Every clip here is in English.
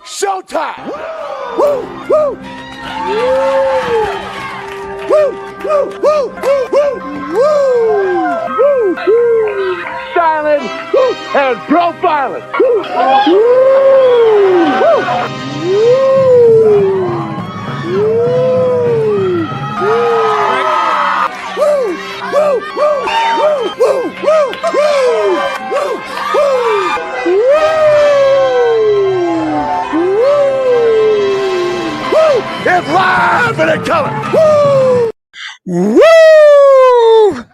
Showtime! Woo! Woo! Woo! Woo! Woo! Woo! Woo! Woo! Woo! Silent and profiling. Woo! It's live and in color. Woo! Woo!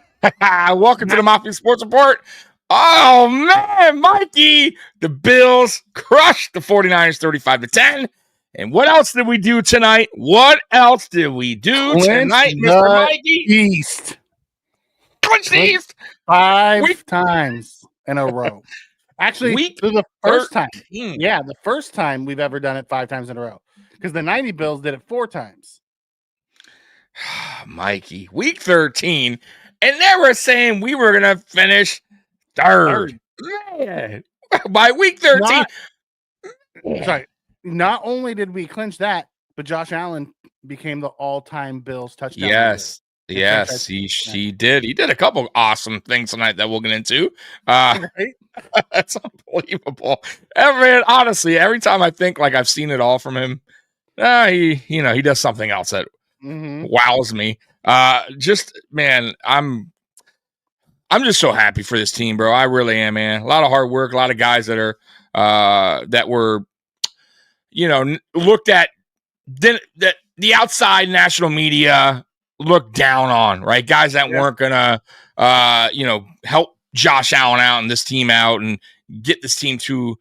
Welcome to the Mafia Sports Report. Oh, man, Mikey, the Bills crushed the 49ers 35-10. And what else did we do tonight? What else did we do tonight, Mr. Mikey? East. Clinch the East. Five times in a row. Actually, Week this is the first 13. time. Yeah, the first time we've ever done it 5 times in a row. Because the 90 Bills did it 4 times. Mikey, week 13. And they were saying we were going to finish third. Man, by week 13. Not only did we clinch that, but Josh Allen became the all-time Bills touchdown. Yes, he did. He did a couple awesome things tonight that we'll get into. That's unbelievable. Man, honestly, every time I think like I've seen it all from him, he does something else that wows me. Man, I'm just so happy for this team, bro. I really am, man. A lot of hard work, a lot of guys that are that were, looked at that the outside national media looked down on, right? Guys that weren't gonna help Josh Allen out and this team out and get this team to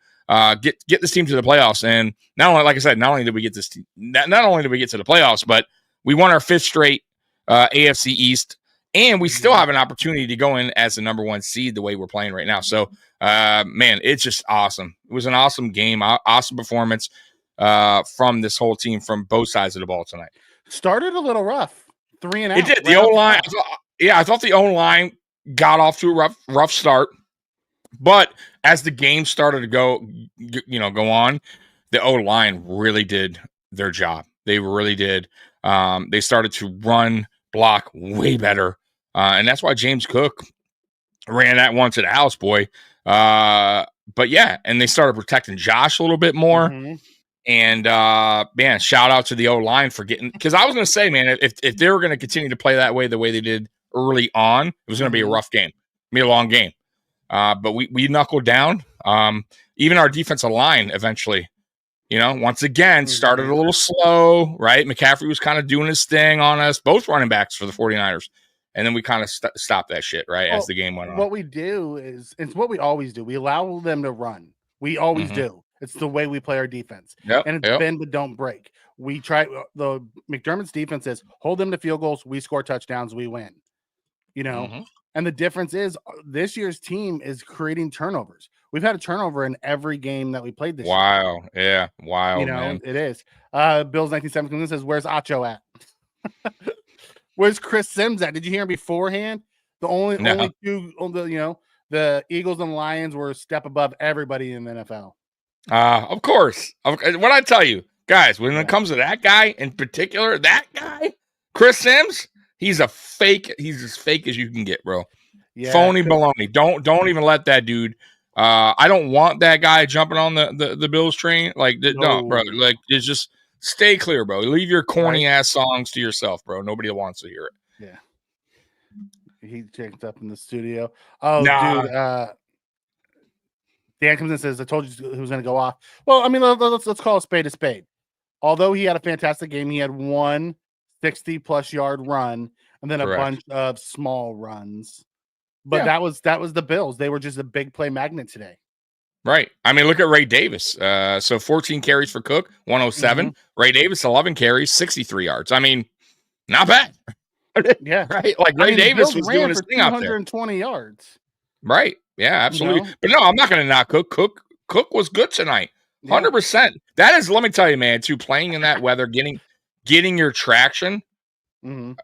get this team to the playoffs. And not only, like I said, not only did we get to the playoffs, but we won our 5th straight AFC East, and we still have an opportunity to go in as the number 1 seed the way we're playing right now. So, man, it's just awesome. It was an awesome game, awesome performance from this whole team from both sides of the ball tonight. Started a little rough, 3 and out. It did. The O-line, I thought the O-line got off to a rough start, but as the game started to go on, the O-line really did their job. They really did. They started to run block way better, and that's why James Cook ran that one to the house, boy. But yeah, and they started protecting Josh a little bit more. And man, shout out to the O-line for getting, because I was going to say, man, if they were going to continue to play that way, the way they did early on, it was going to be a rough game, be a long game. But we knuckled down. Even our defensive line eventually, once again, started a little slow, right? McCaffrey was kind of doing his thing on us, both running backs for the 49ers. And then we kind of stopped that shit, right, as the game went on. What we do is, it's what we always do. We allow them to run. We always do. It's the way we play our defense. And it's bend but don't break. We try, the McDermott's defense is hold them to field goals, we score touchdowns, we win. And the difference is this year's team is creating turnovers. We've had a turnover in every game that we played this year. Wow. Yeah. Wow. Man. It is. Bills 1917 says, where's Acho at? Where's Chris Sims at? Did you hear him beforehand? Only 2, the Eagles and Lions were a step above everybody in the NFL. Of course. What I tell you, guys, when it comes to that guy in particular, Chris Sims, he's a fake. He's as fake as you can get, bro. Yeah, phony baloney. Don't even let that dude. I don't want that guy jumping on the Bills train. No, bro. Just stay clear, bro. Leave your corny ass songs to yourself, bro. Nobody wants to hear it. Yeah. He checked up in the studio. Oh, dude. Dan comes in and says, I told you he was going to go off. Well, I mean, let's call a spade a spade. Although he had a fantastic game, he had one 60-plus yard run and then a bunch of small runs. But that was the Bills. They were just a big play magnet today. Right. I mean, look at Ray Davis. So 14 carries for Cook, 107. Ray Davis, 11 carries, 63 yards. I mean, not bad. Yeah. Right. Like Ray Davis was doing his thing out there. 220 yards. Right. Yeah, absolutely. But no, I'm not going to knock Cook. Cook was good tonight. 100%. That is, let me tell you, man, too, playing in that weather, getting your traction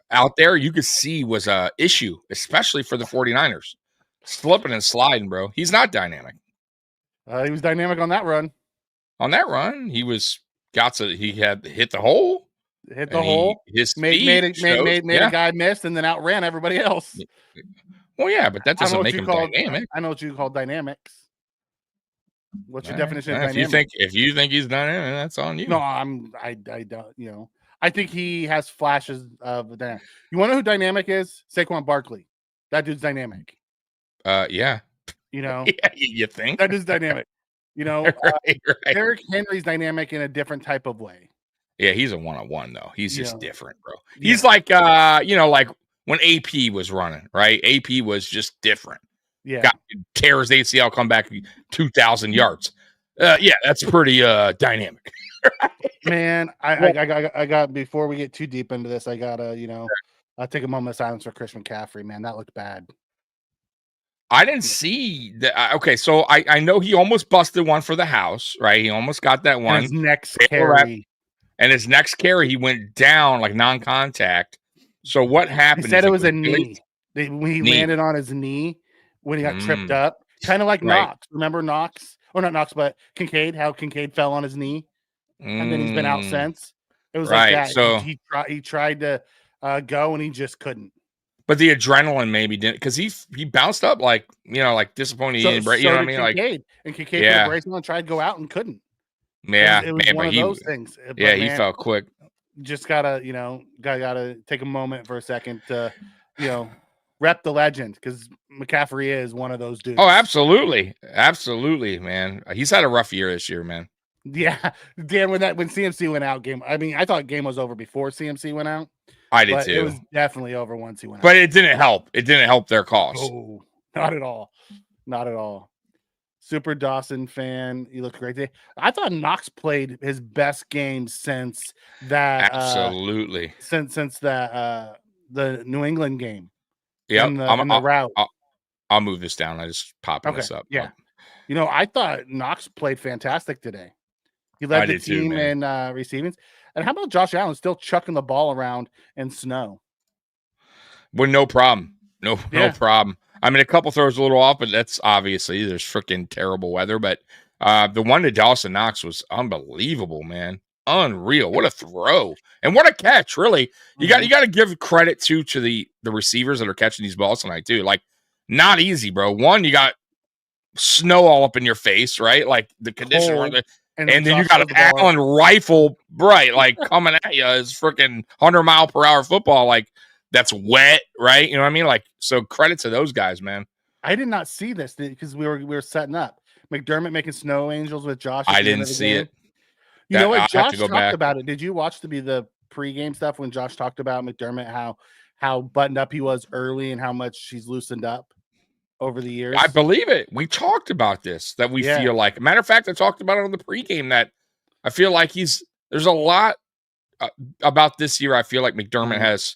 out there, you could see was a issue, especially for the 49ers. Slipping and sliding, bro. He's not dynamic. He was dynamic on that run. On that run, he had hit the hole. Hit the hole. His made a guy miss and then outran everybody else. Well, yeah, but that doesn't make him dynamic. I know what you call dynamics. What's your definition of dynamic? If you think he's dynamic, that's on you. No, I don't. You know, I think he has flashes of dynamic. You want to know who dynamic is? Saquon Barkley. That dude's dynamic. Yeah. You know, yeah, you think that is dynamic. You know, right. Derrick Henry's dynamic in a different type of way. Yeah, he's a one-on-one though. He's just different, bro. He's like, like when AP was running, right? AP was just different. Yeah, tears ACL, come back 2,000 yards. Yeah, that's pretty dynamic. Man, I got before we get too deep into this, I gotta I'll take a moment of silence for Chris McCaffrey. Man, that looked bad. I didn't see that. Okay, so I know he almost busted one for the house, right? He almost got that one. And his next carry, he went down like non-contact. So what happened? He said it was a knee. When he landed on his knee, when he got tripped up, kind of like Knox. Remember Knox? Or not Knox, but Kincaid. How Kincaid fell on his knee, and then he's been out since. It was like that. So he tried to go, and he just couldn't. But the adrenaline maybe didn't, because he bounced up like disappointed. You know what I mean? Kincaid. And Kincaid put a brace on, tried to go out and couldn't. Yeah, it was one of those things. But yeah, he fell quick. Just gotta take a moment for a second to rep the legend, because McCaffrey is one of those dudes. Oh, absolutely, man. He's had a rough year this year, man. Yeah, Dan. When CMC went out, I thought game was over before CMC went out. I did too. It was definitely over once he went out. But it didn't help. It didn't help their cause. Oh, not at all. Not at all. Super Dawson fan. You looked great today. I thought Knox played his best game since that. Absolutely. Since that the New England game. Yeah. The route. I'll move this down. I just popping this up. Yeah. I thought Knox played fantastic today. He led the team in receiving. And how about Josh Allen still chucking the ball around in snow? Well, no problem. No problem. I mean, a couple throws a little off, but that's obviously there's freaking terrible weather. But the one to Dawson Knox was unbelievable, man. Unreal. What a throw. And what a catch, really. You got to give credit to the receivers that are catching these balls tonight, too. Like, not easy, bro. One, you got snow all up in your face, right? Like the condition and then you got an Allen rifle, right? Like coming at you is freaking 100-mile-per-hour football. Like, that's wet, right? You know what I mean? Like, so credit to those guys, man. I did not see this because we were setting up. McDermott making snow angels with Josh. I didn't see it. You know what? Josh talked about it. Did you watch the pregame stuff when Josh talked about McDermott, how buttoned up he was early and how much he's loosened up over the years? I believe it. We talked about this, that we feel like. Matter of fact, I talked about it on the pregame that I feel like there's a lot about this year. I feel like McDermott has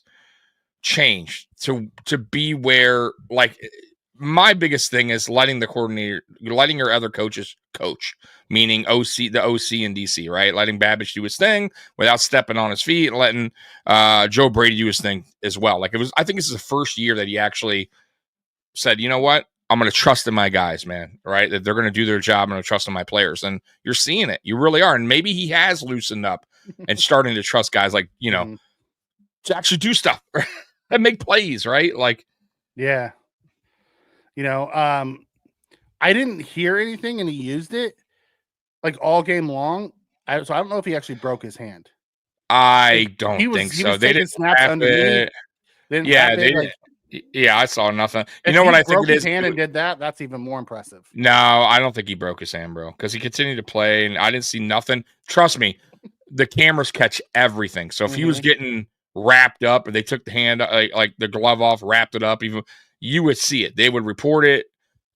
changed to be where, like, my biggest thing is letting your other coaches coach, meaning the OC and DC, right? Letting Babbage do his thing without stepping on his feet, and letting Joe Brady do his thing as well. Like, I think this is the first year that he actually said, you know what? I'm going to trust in my guys, man, right? That they're going to do their job. I'm going to trust in my players. And you're seeing it. You really are. And maybe he has loosened up and starting to trust guys like, to actually do stuff and make plays, right? Like, yeah. I didn't hear anything and he used it like all game long. So I don't know if he actually broke his hand. I don't think so. They didn't snap underneath. Yeah, I saw nothing. You know what I think it is? His hand and did that. That's even more impressive. No, I don't think he broke his hand, bro, because he continued to play, and I didn't see nothing. Trust me, the cameras catch everything. So if he was getting wrapped up, or they took the hand, like the glove off, wrapped it up, even you would see it. They would report it.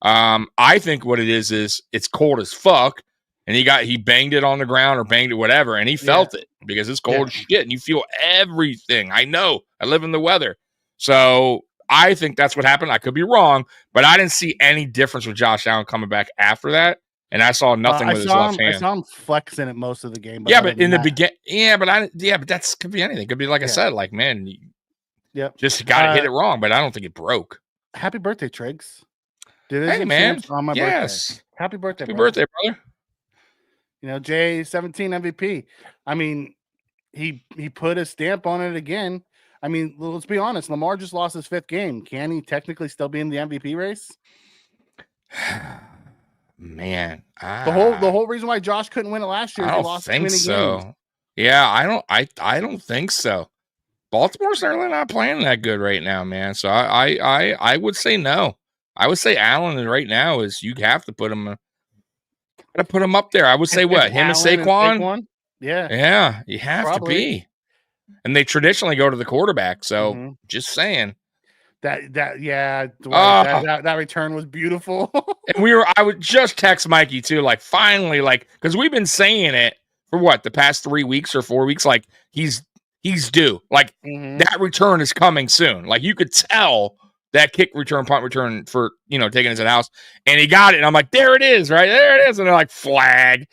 I think what it is it's cold as fuck, and he banged it on the ground or banged it whatever, and he felt it because it's cold as shit, and you feel everything. I know. I live in the weather, so I think that's what happened. I could be wrong, but I didn't see any difference with Josh Allen coming back after that, and I saw nothing with his left hand. I saw him flexing it most of the game. But but in the beginning, but that could be anything. It could be like I said, like man, just got to hit it wrong, but I don't think it broke. Happy birthday, Triggs. Hey man, on my birthday. Happy birthday, birthday, brother. You know, J17 MVP. I mean, he put a stamp on it again. I mean, let's be honest. Lamar just lost his 5th game. Can he technically still be in the MVP race? Man, the whole reason why Josh couldn't win it last year is he lost too many games. Yeah, I don't think so. Baltimore's really not playing that good right now, man. So I would say no. I would say Allen right now is you have to put him up there. I would say what him and Saquon? Yeah, you have to be. And they traditionally go to the quarterback. So just saying. That return was beautiful. And I would just text Mikey too, like finally, like because we've been saying it for what the past 3 weeks or 4 weeks, like he's due. Like that return is coming soon. Like you could tell that kick return, punt return for taking it to the house, and he got it. And I'm like, there it is, right there it is, and they're like flag.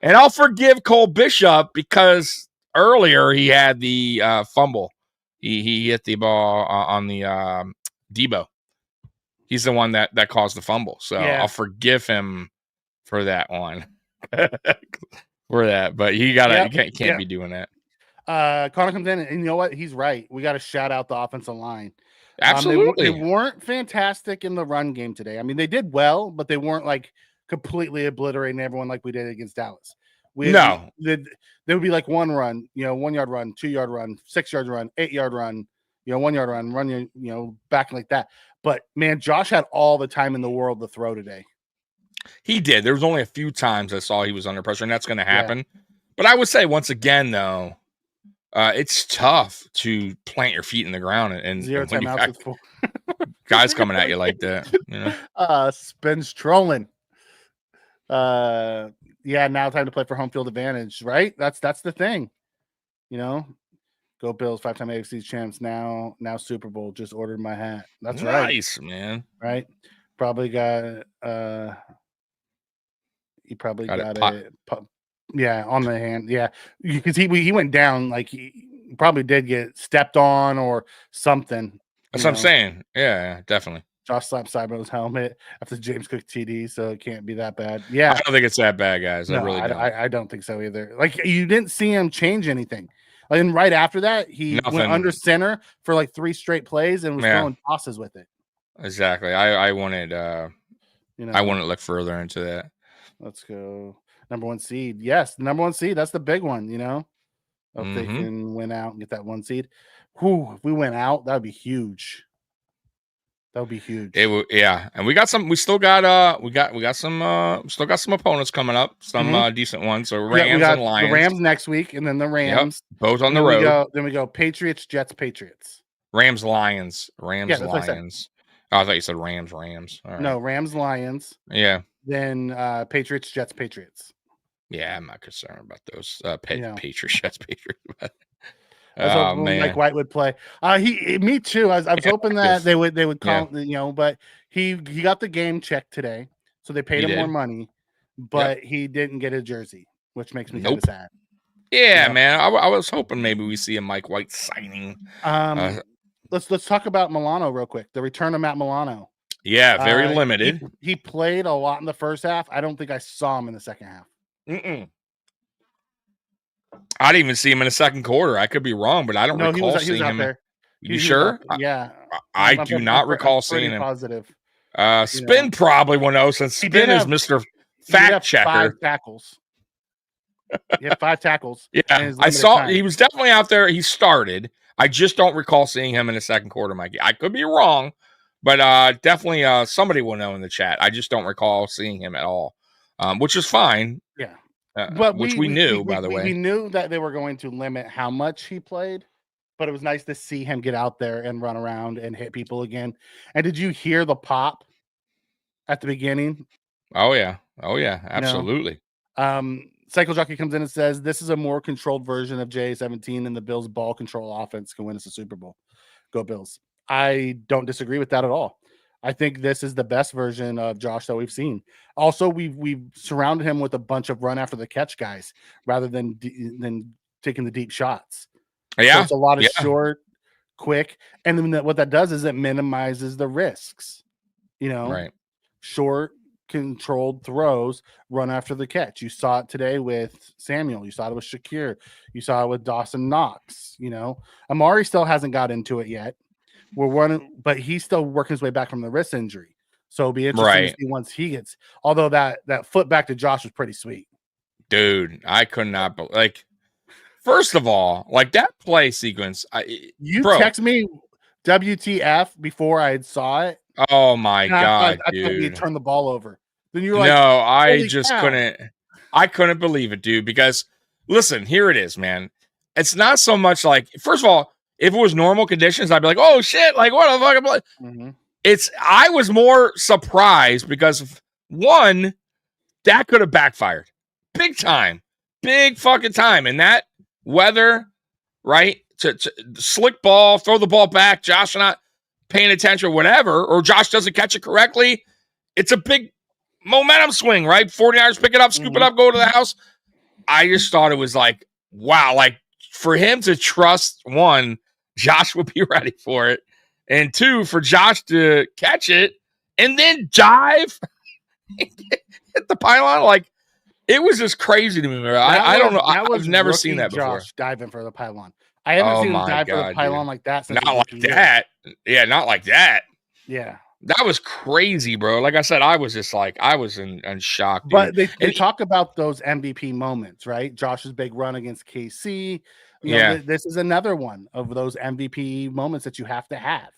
And I'll forgive Cole Bishop because earlier he had the fumble. He hit the ball on the Debo. He's the one that caused the fumble. So I'll forgive him for that one. For that. But you can't be doing that. Connor comes in and you know what? He's right. We got to shout out the offensive line. Absolutely. They weren't fantastic in the run game today. I mean, they did well, but they weren't like completely obliterating everyone like we did against Dallas. There would be like one run, 1 yard run, 2 yard run, 6 yard run, 8 yard run, 1 yard run, back like that. But man, Josh had all the time in the world to throw today. He did. There was only a few times I saw he was under pressure, and that's going to happen. Yeah. But I would say once again, though, it's tough to plant your feet in the ground and zero timeouts. Guys coming at you like that. Spins trolling. Now time to play for home field advantage, right? That's the thing. Go Bills, 5-time AFC champs, now Super Bowl. Just ordered my hat. That's right. Nice, man. Right? Probably got he probably got it on the hand. Yeah. Because he went down like he probably did get stepped on or something. That's what I'm saying. Yeah, definitely. Josh slapped Cyber's helmet after James Cook TD, so it can't be that bad. Yeah, I don't think it's that bad, guys. I don't think so either. Like you didn't see him change anything. Like, and right after that, he went under center for like 3 straight plays and was throwing tosses with it. Exactly. I wanted I want to look further into that. Let's go. Number 1 seed. Yes, the number 1 seed. That's the big one. If they can win out and get that 1 seed. If we went out, that would be huge. That would be huge. And we got some. We still got we got some. Still got some opponents coming up. Some decent ones. So Rams and Lions. The Rams next week, and then the Rams. Both on the road. Then we go Patriots, Jets, Patriots. Rams, Lions. Lions. I thought you said Rams. All right. No, Rams, Lions. Yeah. Then Patriots, Jets, Patriots. Yeah, I'm not concerned about those Patriots, Jets, Patriots. I was hoping Mike White would play. Me too. I was hoping that they would call, but he got the game check today, so they paid him more money, but he didn't get a jersey, which makes me kind of sad. Yeah, man. I was hoping maybe we see a Mike White signing. Let's talk about Milano real quick. The return of Matt Milano. Yeah, very limited. He played a lot in the first half. I don't think I saw him in the second half. I didn't even see him in the second quarter. I could be wrong, but I don't recall seeing him. There. You sure? Yeah. I do not recall seeing him. Positive. Spin probably will know since Spin is Mr. Fact Checker. 5 tackles. He had 5 tackles. Yeah, I saw he was definitely out there. He started. I just don't recall seeing him in the second quarter, Mikey. I could be wrong, but definitely somebody will know in the chat. I just don't recall seeing him at all, which is fine. Yeah. But we knew, by the way. We knew that they were going to limit how much he played, but it was nice to see him get out there and run around and hit people again. And did you hear the pop at the beginning. Oh yeah, absolutely. Cycle Jockey comes in and says this is a more controlled version of J17, and the Bills' ball control offense can win us a Super Bowl. Go Bills! I don't disagree with that at all. I think this is the best version of Josh that we've seen. Also, we've surrounded him with a bunch of run after the catch guys rather than taking the deep shots. Yeah, so it's a lot of short, quick, and then what that does is it minimizes the risks. Right. Short, controlled throws, run after the catch. You saw it today with Samuel. You saw it with Shakir. You saw it with Dawson Knox. Amari still hasn't got into it yet. But he's still working his way back from the wrist injury. So it'll be interesting to see once he gets. Although that foot back to Josh was pretty sweet, dude. I could not First of all, that play sequence. Text me WTF before I saw it. Oh my god, I dude! thought you turned the ball over. Then you're like, no, I just couldn't. I couldn't believe it, dude. Because listen, here it is, man. It's not so much first of all. If it was normal conditions, I'd be like, "Oh shit!" What the fuck? Mm-hmm. I was more surprised because one, that could have backfired, big time, big fucking time, in that weather, right? To slick ball, throw the ball back. Josh not paying attention, or whatever, or Josh doesn't catch it correctly. It's a big momentum swing, right? 49ers pick it up, scoop it up, go to the house. I just thought it was wow, for him to trust one. Josh would be ready for it. And two, for Josh to catch it and then dive hit the pylon. It was just crazy to me. I don't know. I've never seen that before. Josh diving for the pylon. I haven't seen him dive for the pylon like that since not like that. Yeah, not like that. Yeah. That was crazy, bro. Like I said, I was just I was in shock. Dude. But they talk about those MVP moments, right? Josh's big run against KC. This is another one of those MVP moments that you have to have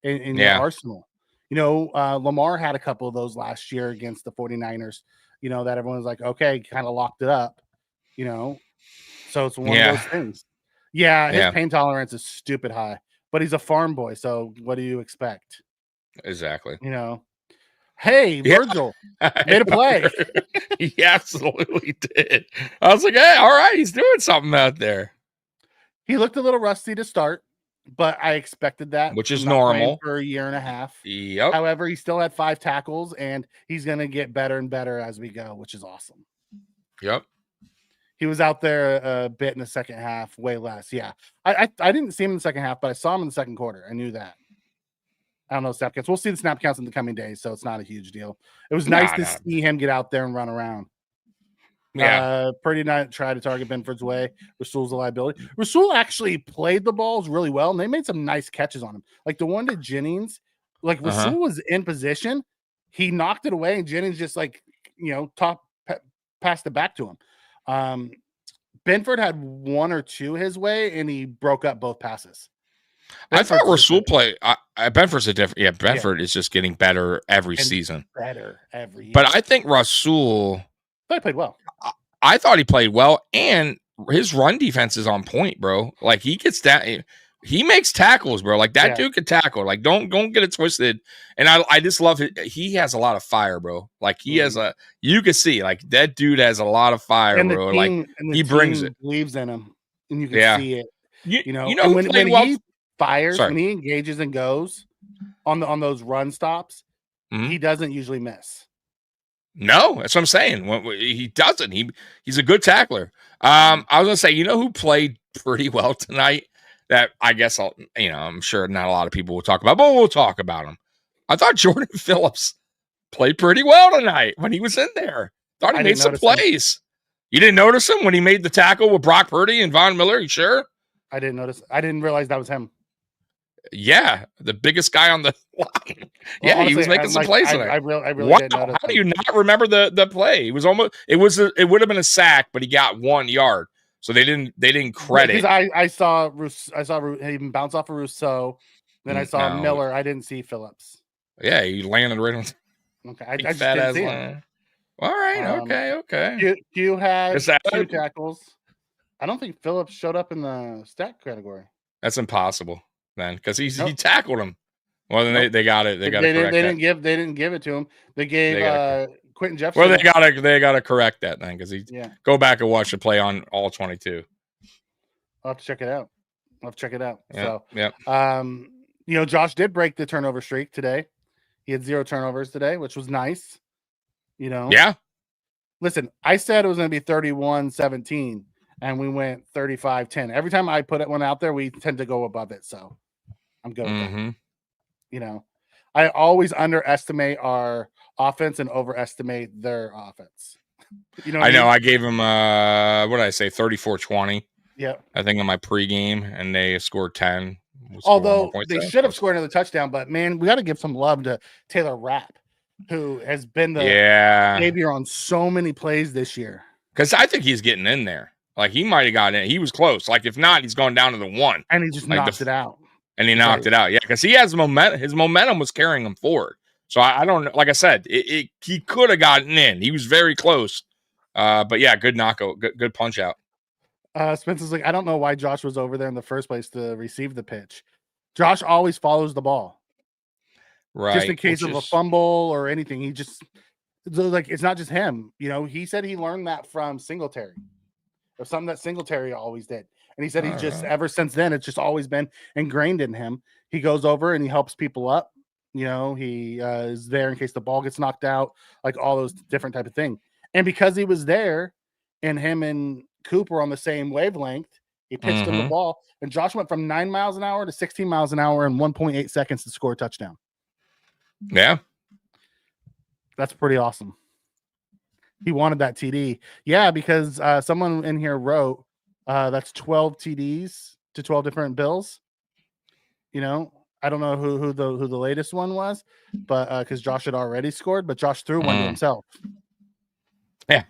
in your arsenal. Lamar had a couple of those last year against the 49ers, that everyone's like, okay, kind of locked it up, so it's one of those things. Yeah, his pain tolerance is stupid high, but he's a farm boy, so what do you expect? Exactly. Hey, Virgil made a play. He absolutely did. I was like, hey, all right, he's doing something out there. He looked a little rusty to start, but I expected that, which is normal for a year and a half. Yep. However, he still had 5 tackles, and he's going to get better and better as we go, which is awesome. Yep. He was out there a bit in the second half, way less. Yeah. I didn't see him in the second half, but I saw him in the second quarter. I knew that. I don't know snap counts. We'll see the snap counts in the coming days, so it's not a huge deal. It was nice to see him get out there and run around. Yeah. Purdy not try to target Benford's way. Rasul's a liability. Rasul actually played the balls really well, and they made some nice catches on him. Like the one to Jennings, Rasul was in position. He knocked it away, and Jennings just passed it back to him. Benford had 1 or 2 his way, and he broke up both passes. I thought Rasul played. Benford's a different. Yeah, Benford is just getting better every season. Better every year. But I think Rasul. He played well. I thought he played well, and his run defense is on point, bro. He gets that. He makes tackles, bro. That dude can tackle. Don't get it twisted. And I just love it. He has a lot of fire, bro. He has you can see that dude has a lot of fire, and bro. He brings it. Believes in him, and you can see it. When he fires, when he engages and goes on those run stops, he doesn't usually miss. No, that's what I'm saying. He doesn't. He's a good tackler. I was gonna say, who played pretty well tonight? That I guess I'm sure not a lot of people will talk about, but we'll talk about him. I thought Jordan Phillips played pretty well tonight when he was in there. Thought he made some plays. You didn't notice him when he made the tackle with Brock Purdy and Von Miller? You sure? I didn't notice. I didn't realize that was him. Yeah, the biggest guy on the line. Yeah, honestly, he was making some plays tonight. I really didn't notice. How do you not remember the play? It was almost. It would have been a sack, but he got 1 yard, so they didn't credit. I saw him bounce off of Rousseau, then I saw Miller. I didn't see Phillips. Yeah, he landed right on. Okay, I just didn't see him. All right, okay. You had 2 tackles. I don't think Phillips showed up in the stat category. That's impossible. Then because he tackled him. Well, then they got it. They got to correct they that. didn't give it to him. They gave Quentin Jefferson. Well, they gotta correct that thing because go back and watch the play on all 22. I'll have to check it out. Yeah, So, Josh did break the turnover streak today. He had 0 turnovers today, which was nice. Yeah. Listen, I said it was going to be 31-17, and we went 35-10. Every time I put one out there, we tend to go above it. So I'm good with that. I always underestimate our offense and overestimate their offense. I know. I gave him what did I say, 34-20. Yeah. I think on my pregame, and they scored 10. Although they should have scored another touchdown, but man, we got to give some love to Taylor Rapp, who has been the savior on so many plays this year. Because I think he's getting in there. Like he might have gotten in. He was close. Like if not, he's gone down to the 1. And he just knocked it out. And he knocked it out. Yeah, because he has momentum. His momentum was carrying him forward. So I don't know. Like I said, he could have gotten in. He was very close. But yeah, good knockout. Good punch out. Spencer's like, I don't know why Josh was over there in the first place to receive the pitch. Josh always follows the ball. Right. Just in case of a fumble or anything. He just, it's not just him. He said he learned that from Singletary. Or something that Singletary always did. And he said ever since then, it's just always been ingrained in him. He goes over and he helps people up. He is there in case the ball gets knocked out, like all those different type of thing. And because he was there and him and Cooper on the same wavelength, he pitched him the ball, and Josh went from 9 miles an hour to 16 miles an hour in 1.8 seconds to score a touchdown. Yeah. That's pretty awesome. He wanted that TD. Yeah, because someone in here wrote that's 12 TDs to 12 different Bills. I don't know who the latest one was, but because Josh had already scored, but Josh threw one to himself. Yeah.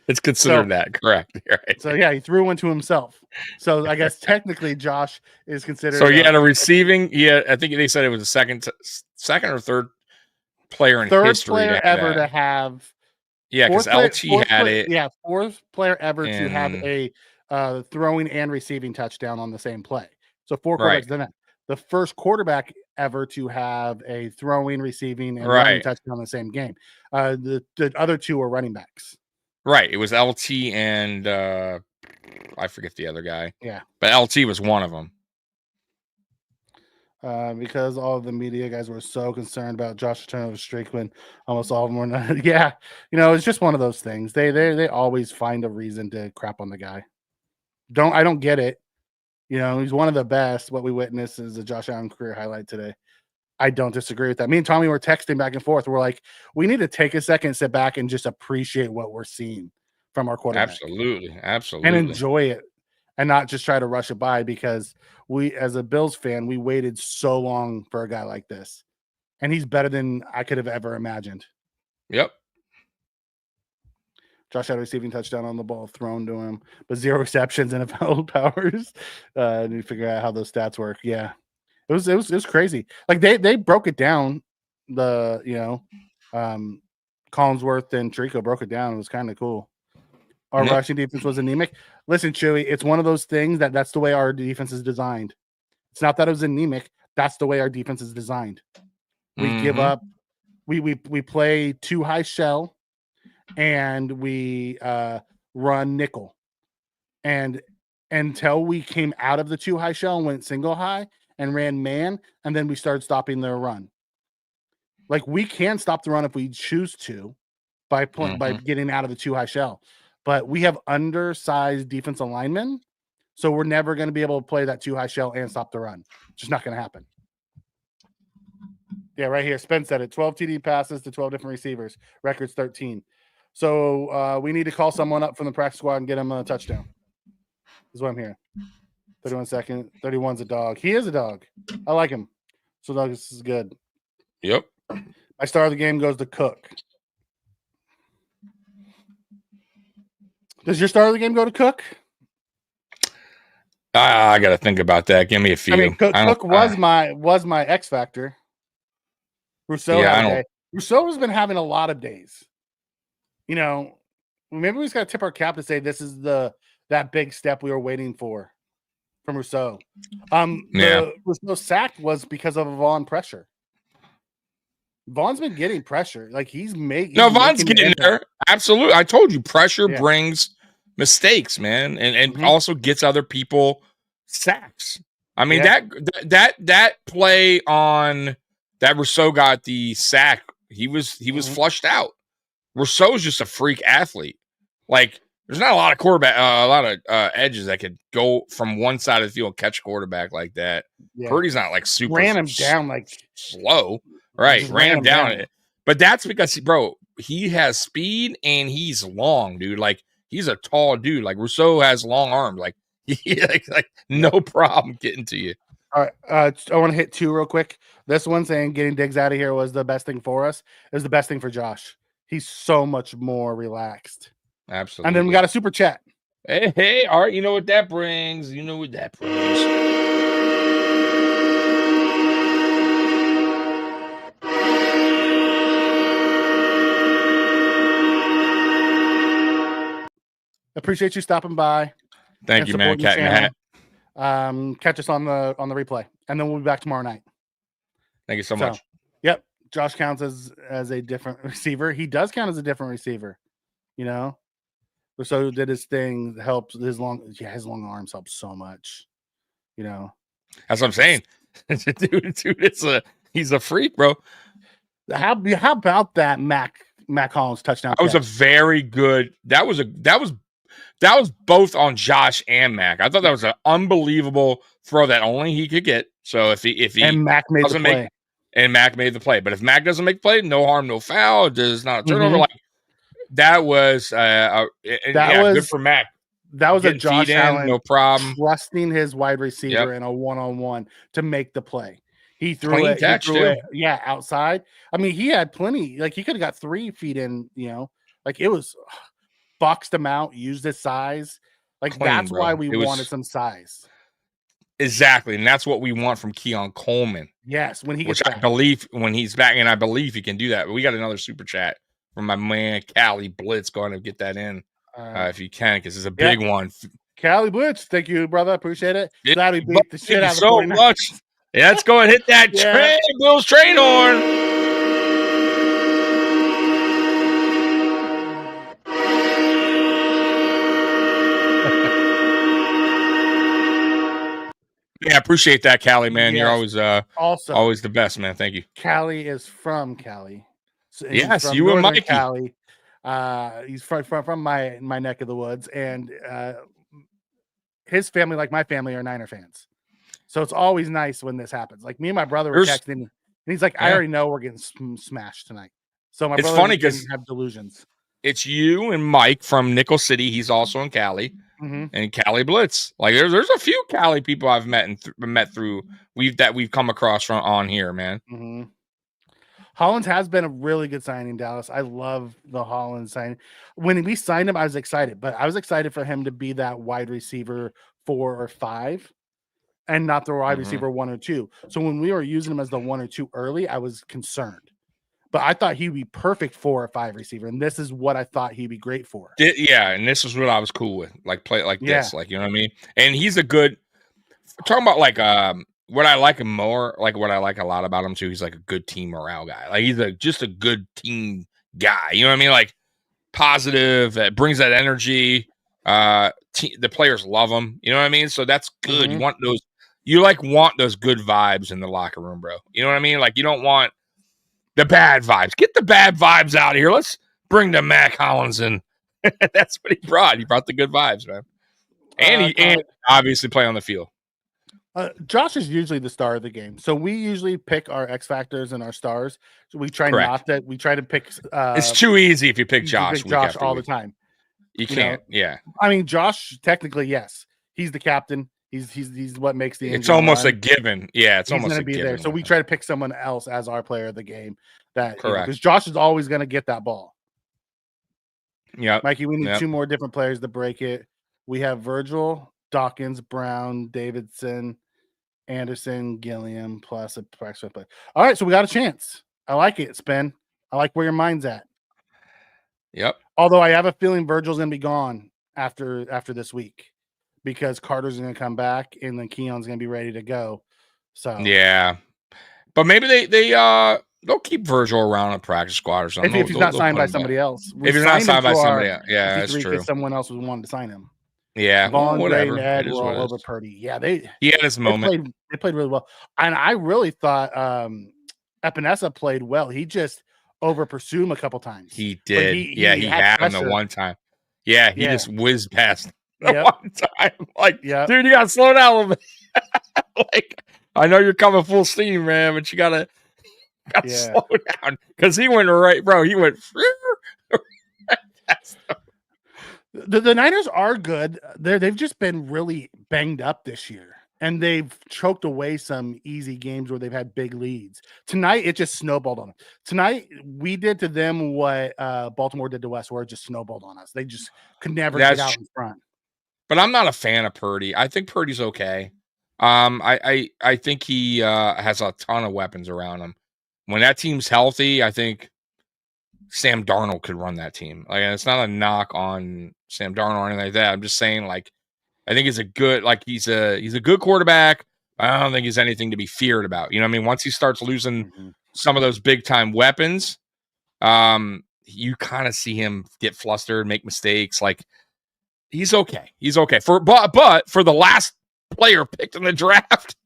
It's considered that correct. Right. So yeah, he threw one to himself. So I guess technically Josh is considered. So he had a receiving. Yeah, I think they said it was the second or third player in history player ever to have. Yeah, because LT had it. Yeah, fourth player ever to have a throwing and receiving touchdown on the same play. So 4 quarterbacks done that. The first quarterback ever to have a throwing, receiving, and running touchdown in the same game. The other 2 are running backs. Right. It was LT and I forget the other guy. Yeah. But LT was one of them. Because all of the media guys were so concerned about Josh turnover streak when almost all of them were not. Yeah. It's just one of those things. They always find a reason to crap on the guy. I don't get it. He's one of the best. What we witnessed is a Josh Allen career highlight today. I don't disagree with that. Me and Tommy were texting back and forth. We're like, we need to take a second, sit back, and just appreciate what we're seeing from our quarterback. Absolutely. And enjoy it and not just try to rush it by because we, as a Bills fan, we waited so long for a guy like this. And he's better than I could have ever imagined. Yep. Josh had a receiving touchdown on the ball thrown to him, but 0 receptions and NFL powers. Need to figure out how those stats work. Yeah. It was crazy. Like they broke it down. The Collinsworth and Trico broke it down. It was kind of cool. Our rushing defense was anemic. Listen, Chewy, it's one of those things that's the way our defense is designed. It's not that it was anemic. That's the way our defense is designed. We give up. We play too high shell, and we run nickel. And until we came out of the too high shell and went single high and ran man, and then we started stopping their run. Like we can stop the run if we choose to by getting out of the too high shell. But we have undersized defense linemen, so we're never going to be able to play that too high shell and stop the run. It's just not going to happen. Yeah, right here. Spence said it. 12 TD passes to 12 different receivers. Records 13. So we need to call someone up from the practice squad and get him a touchdown. This is what I'm hearing. 31 seconds. 31's a dog. He is a dog. I like him. So this is good. Yep. My star of the game goes to Cook. Does your star of the game go to Cook? I got to think about that. Give me a few. I mean, Cook was my X factor. Rousseau Rousseau has been having a lot of days. Maybe we just got to tip our cap to say this is that big step we were waiting for from Rousseau. The Rousseau sack was because of Vaughn pressure. Vaughn's been getting pressure. Like Vaughn's getting there. Absolutely. I told you, pressure brings mistakes, man, and also gets other people sacks. I mean, that play on that Rousseau got the sack, he was flushed out. Rousseau's just a freak athlete. Like, there's not a lot of edges that could go from one side of the field and catch a quarterback like that. Yeah. Purdy's not like super ran him down like slow. Right, ran him down. But that's because, he has speed and he's long, dude. Like, he's a tall dude. Like, Rousseau has long arms. Like, like no problem getting to you. All right, I want to hit 2 real quick. This one saying getting Diggs out of here was the best thing for us. It was the best thing for Josh. He's so much more relaxed. Absolutely. And then we got a super chat. Hey, all right. You know what that brings. Appreciate you stopping by. Thank you, man. Cat in the Hat. Catch us on the replay, and then we'll be back tomorrow night. Thank you so much. Yep, Josh counts as a different receiver. He does count as a different receiver. So did his thing. Helps his long arms help so much. That's what I'm saying. dude, he's a freak, bro. How about that Mac Hollins touchdown? That was a very good. That was both on Josh and Mac. I thought that was an unbelievable throw that only he could get. So if he and Mac made the play. And Mac made the play. But if Mac doesn't make the play, no harm, no foul. Does not a turnover. Like, that was good for Mac. That was a Josh Allen, no problem, trusting his wide receiver in a one-on-one to make the play. He threw it outside. I mean, he had plenty. Like, he could have got 3 feet in. Like, it was boxed him out, used his size. Like, that's why we wanted some size. Exactly, and that's what we want from Keon Coleman. Yes, when he gets back. I believe when he's back, and I believe he can do that. But we got another super chat from my man Cali Blitz. Go ahead and get that in if you can, because it's a big one. Cali Blitz, thank you, brother. Appreciate it. Glad we beat the shit out of so much. Yeah, let's go and hit that train, Bill's train horn. Yeah, I appreciate that, Callie, man. Yes. You're always the best, man. Thank you. Callie is from Cali. So yes, you and Mikey. Cali. He's from my neck of the woods, and his family, like my family, are Niner fans. So it's always nice when this happens. Like, me and my brother were texting, and he's like, "I already know we're getting smashed tonight." So my brother didn't have delusions. It's you and Mike from Nickel City. He's also in Cali. And Cali Blitz. Like, there's a few Cali people I've met through we've come across from on here, man. Hollins has been a really good signing, Dallas. I love the Hollins signing. When we signed him, I was excited, but I was excited for him to be that wide receiver 4 or 5 and not the wide receiver 1 or 2. So when we were using him as the 1 or 2 early, I was concerned. But I thought he'd be perfect 4 or 5 receiver, and this is what I thought he'd be great for. Yeah, and this is what I was cool with, like play like this, like, you know what I mean. And he's a good. Talking about like what I like him more, like what I like a lot about him too. He's like a good team morale guy. Like, he's just a good team guy. You know what I mean? Like, positive, that brings that energy. The players love him. You know what I mean? So that's good. You want those. You want those good vibes in the locker room, bro. You know what I mean? Like, you don't want the bad vibes. Get the bad vibes out of here. Let's bring the Mac Hollins in. That's what he brought. He brought the good vibes, man. And he obviously play on the field. Josh is usually the star of the game. So we usually pick our X factors and our stars. So we try we try to pick. It's too easy if you pick Josh. Josh all the time. You can't. Yeah. I mean, Josh, technically, yes. He's the captain. He's what makes the. It's almost a given. Yeah, it's almost going to be given. there. So we try to pick someone else as our player of the game. Because Josh is always going to get that ball. Yeah, Mikey, we need 2 more different players to break it. We have Virgil, Dawkins, Brown, Davidson, Anderson, Gilliam, plus a practice play. All right, so we got a chance. I like it, Spen. I like where your mind's at. Yep. Although I have a feeling Virgil's going to be gone after this week. because Carter's going to come back and then Keon's going to be ready to go. So yeah, but maybe they'll keep Virgil around a practice squad or something. If he's not signed by somebody else. If he's not signed by somebody else. Yeah, that's true. Because someone else was wanting to sign him. Yeah, Vaughn, whatever. Gray, and Ed were all over Purdy. Yeah, he had his moment. They played really well. And I really thought Epinesa played well. He just over-pursued him a couple times. He did. He had him the one time. Yeah, he just whizzed past one time. Like, dude, you got to slow down a little bit. Like, I know you're coming full steam, man, but you got to slow down. Because he went right, bro. He went right past him. The Niners are good. They've just been really banged up this year. And they've choked away some easy games where they've had big leads. Tonight, it just snowballed on them. Tonight, we did to them what Baltimore did to us, where it just snowballed on us. They just could never get out in front. But I'm not a fan of Purdy. I think Purdy's okay. I think he has a ton of weapons around him. When that team's healthy, I think Sam Darnold could run that team. Like, it's not a knock on Sam Darnold or anything like that. I'm just saying, like, I think he's a good quarterback. I don't think he's anything to be feared about. You know what I mean? Once he starts losing some of those big time weapons, you kind of see him get flustered, make mistakes. Like, he's okay. He's okay. But for the last player picked in the draft,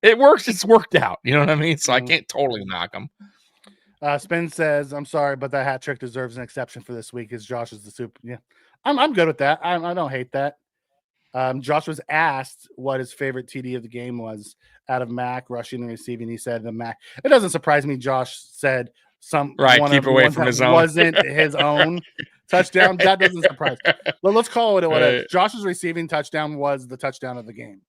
it works. It's worked out. You know what I mean? So I can't totally knock him. Spin says, "I'm sorry, but that hat trick deserves an exception for this week. As Josh is the super." Yeah, I'm good with that. I don't hate that. Josh was asked what his favorite TD of the game was out of Mac rushing and receiving. He said the Mac. It doesn't surprise me. Josh said keep away from his own. Wasn't his own touchdown. That doesn't surprise me. Well, let's call it what it is. Josh's receiving touchdown was the touchdown of the game.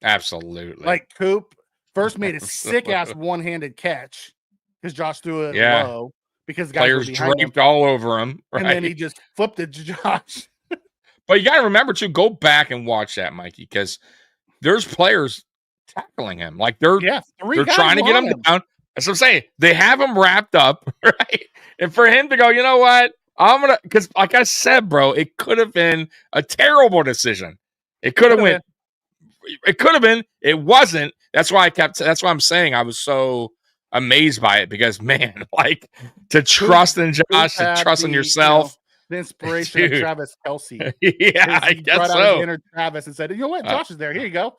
Absolutely. Like Coop first made a sick ass one-handed catch because Josh threw it low because guys players draped all over him, right? And then he just flipped it to Josh. But you got to remember to go back and watch that, Mikey, because there's players tackling him. Like they're trying to get him down. That's what I'm saying. They have him wrapped up, right? And for him to go, you know what? Because like I said, bro, it could have been a terrible decision. It could have been. It could have been. It wasn't. That's why I'm saying I was so amazed by it because, man, like to trust in Josh, to trust in yourself. The inspiration of Travis Kelce. Yeah, I guess so. Inner Travis and said, "You know what? Josh is there. Here you go."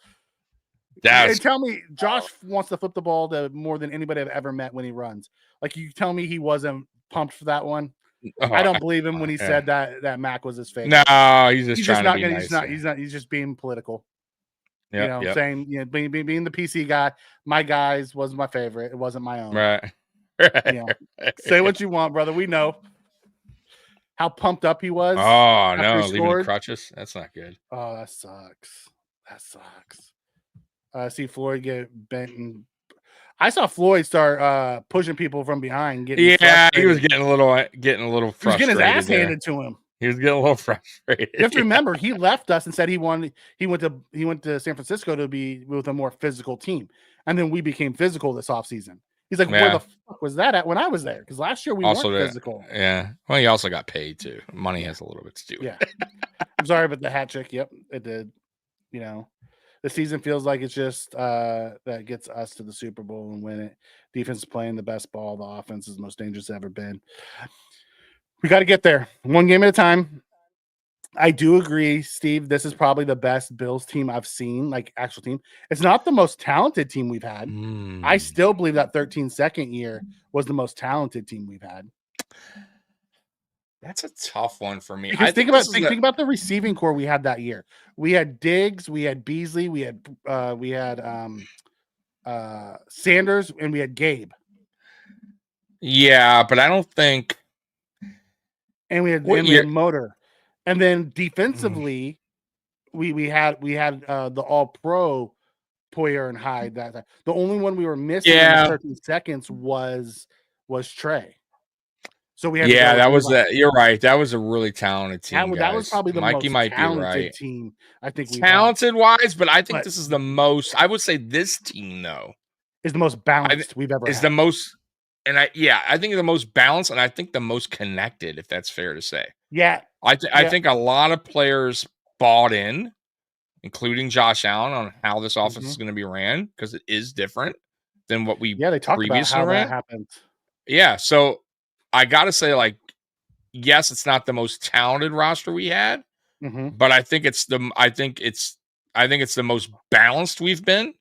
And tell me, Josh wants to flip the ball more than anybody I've ever met when he runs. Like you tell me he wasn't pumped for that one. I don't believe him when he said that Mac was his favorite. No, he's trying to be nice. He's just being political. Yeah, saying being the PC guy. My guys was my favorite. It wasn't my own. Right. Say what you want, brother. We know how pumped up he was. Oh no, leaving the crutches. That's not good. Oh, that sucks. See Floyd get bent, and I saw Floyd start pushing people from behind. He was getting a little frustrated. He was getting his ass handed to him. He was getting a little frustrated. You have to remember, he left us and said he went to San Francisco to be with a more physical team, and then we became physical this offseason. He's like, where the fuck was that at when I was there? Because last year we weren't physical. Yeah. Well, he also got paid too. Money has a little bit to do with it. I'm sorry, but the hat trick, yep, it did. The season feels like it's just that gets us to the Super Bowl and win it. Defense is playing the best ball. The offense is the most dangerous it's ever been. We got to get there. One game at a time. I do agree, Steve. This is probably the best Bills team I've seen, like actual team. It's not the most talented team we've had. I still believe that 13-second year was the most talented team we've had. That's a tough one for me. Because think about the receiving core we had that year. We had Diggs, we had Beasley, we had Sanders, and we had Gabe. Yeah, but I don't think. And we had Motor. And then defensively, we had the All-Pro Poyer and Hyde. That the only one we were missing in the 13 seconds was Trey. So we had that was that. You're right. That was a really talented team. That was probably the most talented team. I think talented wise, but I think this is the most. I would say this team though is the most balanced we've ever. Is the most, and I think the most balanced, and I think the most connected, if that's fair to say. Yeah, I think a lot of players bought in including Josh Allen, on how this offense is going to be ran, because it is different than what we they talked about how that happened. Yeah, so I got to say, like, yes, it's not the most talented roster we had, but I think it's the most balanced we've been.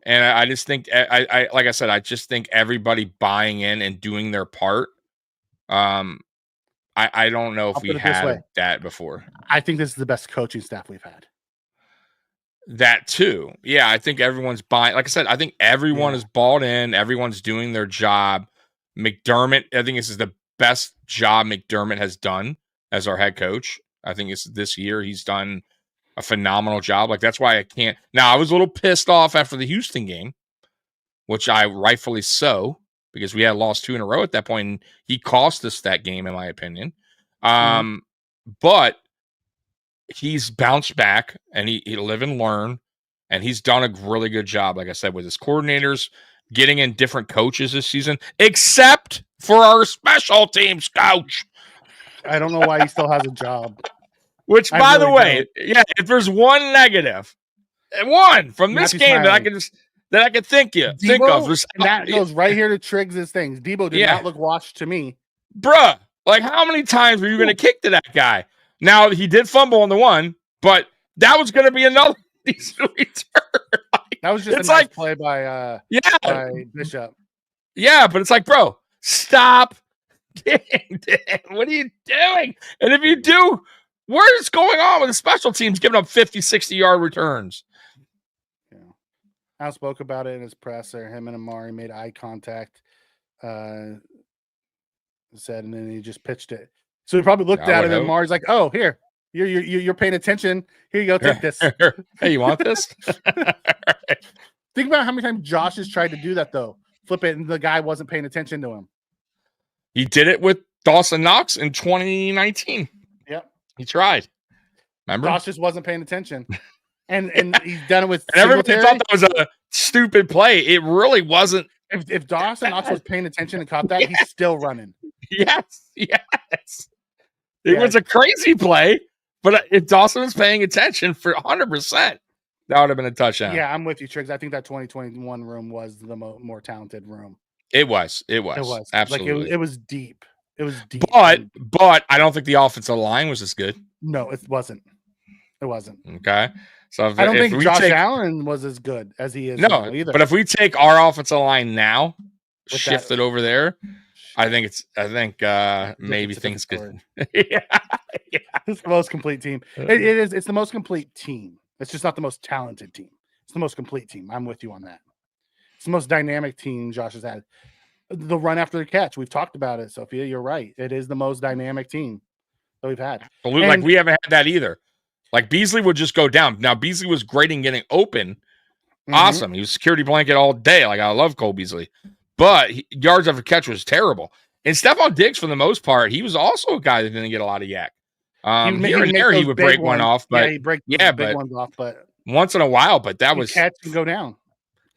And I just think, I like I said, I just think everybody buying in and doing their part. I don't know if we had that before. I think this is the best coaching staff we've had. That too. Yeah, I think everyone's buying. Like I said, I think everyone is bought in. Everyone's doing their job. McDermott, I think this is the best job McDermott has done as our head coach. I think it's this year he's done a phenomenal job. Like, that's why I can't. Now, I was a little pissed off after the Houston game, which I rightfully so, because we had lost 2 in a row at that point, and he cost us that game, in my opinion. But he's bounced back, and he live and learn, and he's done a really good job, like I said, with his coordinators, getting in different coaches this season, except for our special teams coach. I don't know why he still has a job. Which, by the way, if there's one negative, one from this game that I can think of, and that goes right here to Triggs' things. Debo did not look washed to me, bruh. Like, how many times were you going to kick to that guy? Now, he did fumble on the one, but that was going to be another decent return. That was just a nice play by Bishop. Yeah, but it's like, bro, stop. What are you doing? And if you do, what is going on with the special teams giving up 50, 60-yard returns? Yeah. Al spoke about it in his presser. Him and Amari made eye contact. Said, and then he just pitched it. So he probably looked at it, and Amari's like, "Oh, here, you're paying attention. Here you go, take this. Hey, you want this?" Think about how many times Josh has tried to do that, though. Flip it, and the guy wasn't paying attention to him. He did it with Dawson Knox in 2019. Yep. He tried. Remember? Josh just wasn't paying attention. And he's done it with everybody thought that was a stupid play. It really wasn't. If Dawson Knox was paying attention and caught that, he's still running. Yes. It was a crazy play, but if Dawson was paying attention for 100%, that would have been a touchdown. Yeah, I'm with you, Triggs. I think that 2021 room was the more talented room. It was absolutely. Like it was deep. It was deep. But I don't think the offensive line was as good. No, it wasn't. It wasn't. Okay. So I don't think Josh Allen was as good as he is now either. But if we take our offensive line now, shift it over there, I think maybe things could. Yeah. It's the most complete team. It is. It's the most complete team. It's just not the most talented team. It's the most complete team. I'm with you on that. It's the most dynamic team Josh has had. The run after the catch. We've talked about it, Sophia. You're right. It is the most dynamic team that we've had. Absolutely. Like, we haven't had that either. Like, Beasley would just go down. Now, Beasley was great in getting open. Awesome. He was security blanket all day. Like, I love Cole Beasley. But yards after catch was terrible. And Stephon Diggs, for the most part, he was also a guy that didn't get a lot of yak. Here and there, he would break one off. But he break big ones off. But once in a while, but that was catch and go down.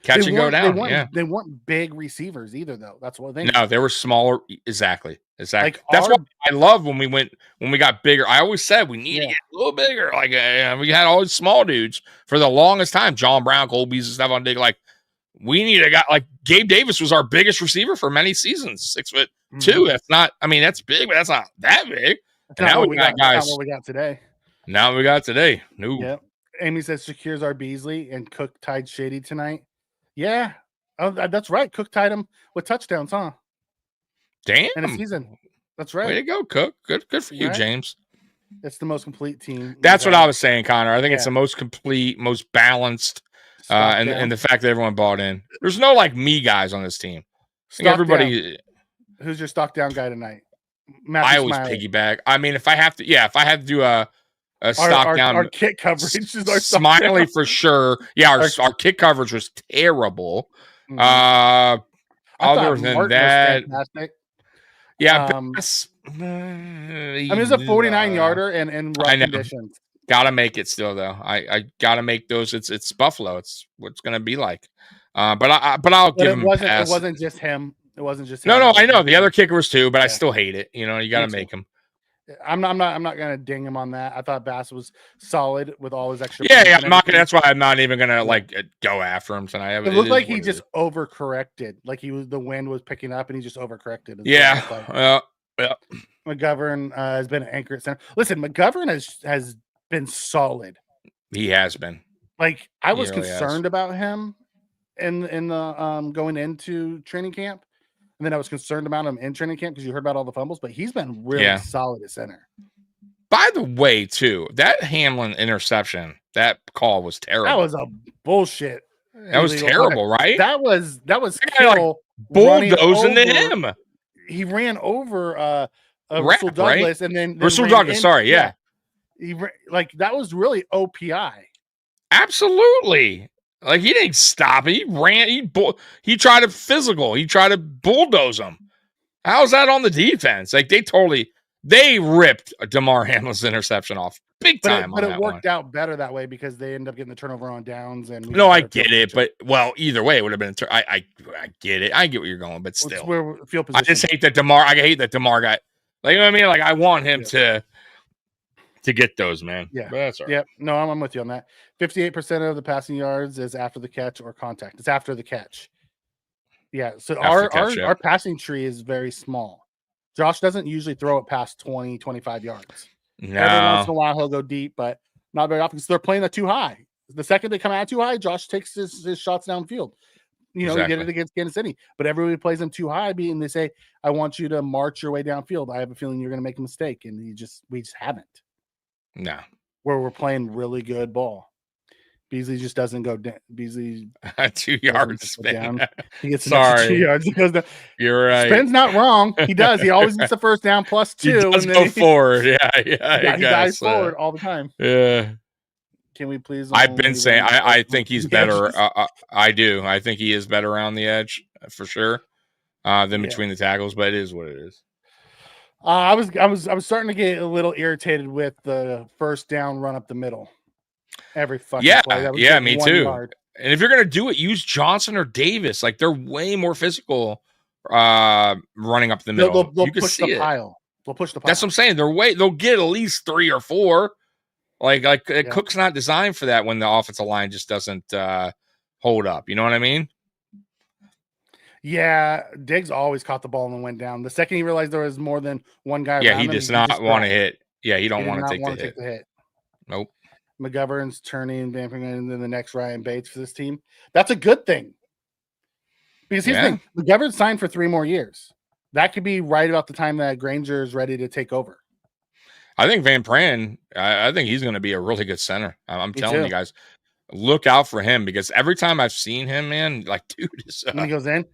Catch and go down. They weren't big receivers either, though. That's what they. No, they were smaller. Exactly. Like that's what I love when we got bigger. I always said we need to get a little bigger. Like, we had all these small dudes for the longest time. John Brown, Cole Beasley, Stephon Diggs. Like, we need a guy like Gabe Davis was our biggest receiver for many seasons. 6'2". That's not. I mean, that's big, but that's not that big. Now we got guys. Not what we got today. Now we got today. No. Yep. Amy says secures our Beasley and Cook tied Shady tonight. Yeah, that's right. Cook tied him with touchdowns, huh? Damn. In a season. That's right. Way to go, Cook. Good for you, James. It's the most complete team. That's what I was saying, Connor. I think it's the most complete, most balanced, and the fact that everyone bought in. There's no like me guys on this team. I think everybody. Down. Who's your stock down guy tonight? I always piggyback. I mean, if I have to do a stock down. Our kick coverage is our Smiley for sure. Yeah, our kick coverage was terrible. Other than Martin that, yeah. I mean, it's a 49-yarder and rough conditions. Gotta make it still though. I gotta make those. It's Buffalo. It's what's gonna be like. But I'll give him a pass. It wasn't just him. It wasn't just him. No, I know the other kicker was too, but I still hate it. You know, you gotta make him. I'm not gonna ding him on that. I thought Bass was solid with all his extra. Yeah, I'm not gonna. That's why I'm not even gonna like go after him tonight. It looked like he just overcorrected. Like the wind was picking up, and he just overcorrected. Yeah. McGovern has been an anchor at center. Listen, McGovern has been solid. He has been. Like I was concerned about him in the going into training camp, and then I was concerned about him in training camp because you heard about all the fumbles. But he's been really solid at center. By the way, too, that Hamlin interception, that call was terrible. That was a bullshit. That was terrible, right? That was Kittle bulldozing him. He ran over Russell Douglas, right? and then Russell Douglas. Sorry, yeah. He that was really OPI. Absolutely. Like he didn't stop. He ran. He tried to physical. He tried to bulldoze him. How's that on the defense? Like they ripped DeMar Hamlin's interception off big time. But it worked out better that way because they ended up getting the turnover on downs. And no, I get it. But either way, it would have been. I get it. I get where you're going, but still, field position. I just hate that DeMar. I hate that DeMar got. Like you know what I mean? Like I want him to get those, man. Yeah, but that's all right. Yeah, no, I'm with you on that. 58% of the passing yards is after the catch or contact. It's after the catch. Yeah, so our passing tree is very small. Josh doesn't usually throw it past 20, 25 yards. No. Every once in a while he'll go deep, but not very often because they're playing that too high. The second they come out too high, Josh takes his shots downfield. You know, He did it against Kansas City, but everybody plays them too high, and they say, I want you to march your way downfield. I have a feeling you're going to make a mistake, and we just haven't. No. Where we're playing really good ball. Beasley just doesn't go down. Beasley 2 yards down. He gets 2 yards. He goes down. You're right. Spin's not wrong. He does. He always gets the first down plus 2. He does go forward. Yeah. He dives forward all the time. Yeah. Can we please? I've been saying I think he's better. I do. I think he is better around the edge for sure than between the tackles. But it is what it is. I was starting to get a little irritated with the first down run up the middle. Every fucking play. That was me too. Yard. And if you're gonna do it, use Johnson or Davis. Like they're way more physical running up the middle. They'll push the pile. They'll push the pile. That's what I'm saying. They'll get at least 3 or 4. Like Cook's not designed for that when the offensive line just doesn't hold up. You know what I mean? Yeah, Diggs always caught the ball and went down. The second he realized there was more than one guy around him, he does not want to hit. Yeah, he don't want to take the hit. Nope. McGovern's turning, vamping, and then the next Ryan Bates for this team. That's a good thing. Because here's the thing. McGovern signed for 3 more years. That could be right about the time that Granger is ready to take over. I think Van Pran, I think he's going to be a really good center. I'm telling you guys, look out for him because every time I've seen him, man, like, dude, when he goes in,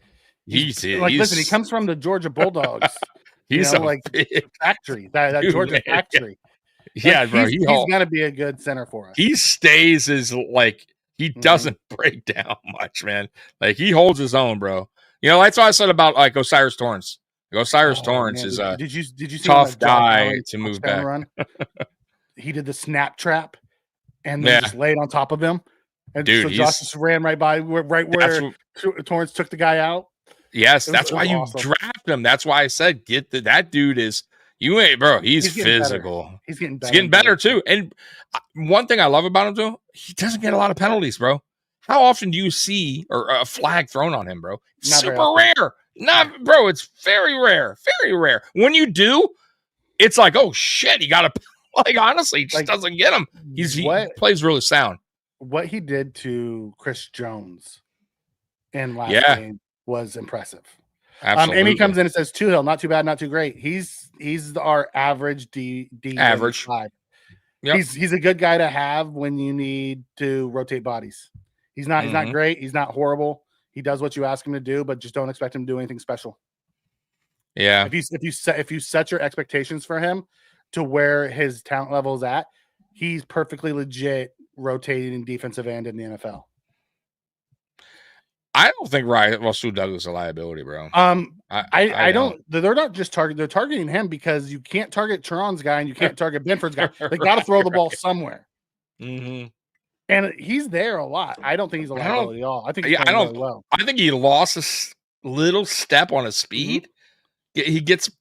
listen, he comes from the Georgia Bulldogs. He's big factory, that Georgia factory. Yeah, bro. He's going to be a good center for us. He stays he doesn't break down much, man. Like, he holds his own, bro. You know, that's what I said about, like, Osiris Torrance. Osiris Torrance is a did you see tough guy to move back. Run? He did the snap and then just laid on top of him. And so Josh just ran right by where Torrance took the guy out. Yes, that's why you draft him. That's why I said that dude is bro. He's physical. Better. He's getting better. He's getting better too. And one thing I love about him too, he doesn't get a lot of penalties, bro. How often do you see a flag thrown on him, bro? Super rare. Bro, it's very rare. Very rare. When you do, it's like, oh shit, he got honestly, he just doesn't get him. He plays really sound. What he did to Chris Jones in last game was impressive. Absolutely. Amy comes in and says, Hill, not too bad, not too great. He's our average D average 5. Yep. He's a good guy to have when you need to rotate bodies. He's not great. He's not horrible. He does what you ask him to do, but just don't expect him to do anything special. Yeah. If you set your expectations for him to where his talent level is at, he's perfectly legit rotating in defensive end in the NFL. I don't think Russell Douglas is a liability, bro. I don't. They're not just they're targeting him because you can't target Teron's guy and you can't target Benford's guy. They got to throw the ball somewhere. Mm-hmm. And he's there a lot. I don't think he's a liability at all. I think he's playing really well. I think he lost a little step on his speed. Mm-hmm. He gets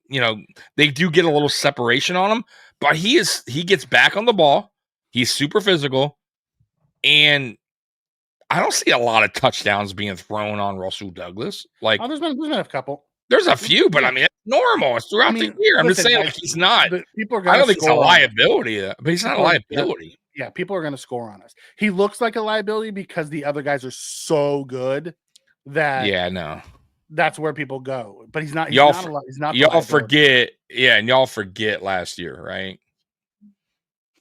they do get a little separation on him, but he gets back on the ball. He's super physical, and I don't see a lot of touchdowns being thrown on Russell Douglas. Like, there's been a couple. There's a few, but I mean, it's normal. It's throughout the year. I'm just saying, like, he's not. People are I don't think it's a liability, but he's not a liability. Yeah, people are going to score on us. He looks like a liability because the other guys are so good that that's where people go. But he's not. He's not. Y'all forget, and y'all forget last year, right?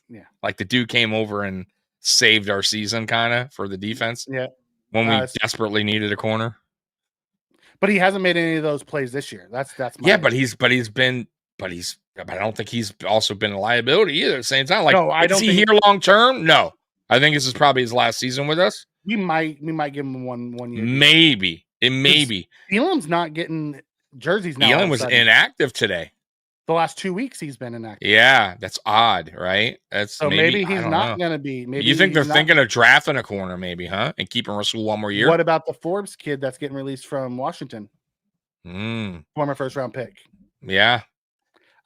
Yeah, like the dude came over and saved our season, kind of for the defense. Yeah, when we desperately needed a corner. But he hasn't made any of those plays this year. That's my but I don't think he's also been a liability either at the same time. Like, no, I don't is he here long term? No. I think this is probably his last season with us. We might give him one year. Maybe. Elam's not getting jerseys now. Elam was inactive today. The last 2 weeks he's been inactive. Yeah, that's odd, right? That's so maybe he's not going to be. Maybe you think they're thinking of drafting a corner, maybe, huh? And keeping Russell one more year. What about the Forbes kid that's getting released from Washington? Former first-round pick. Yeah,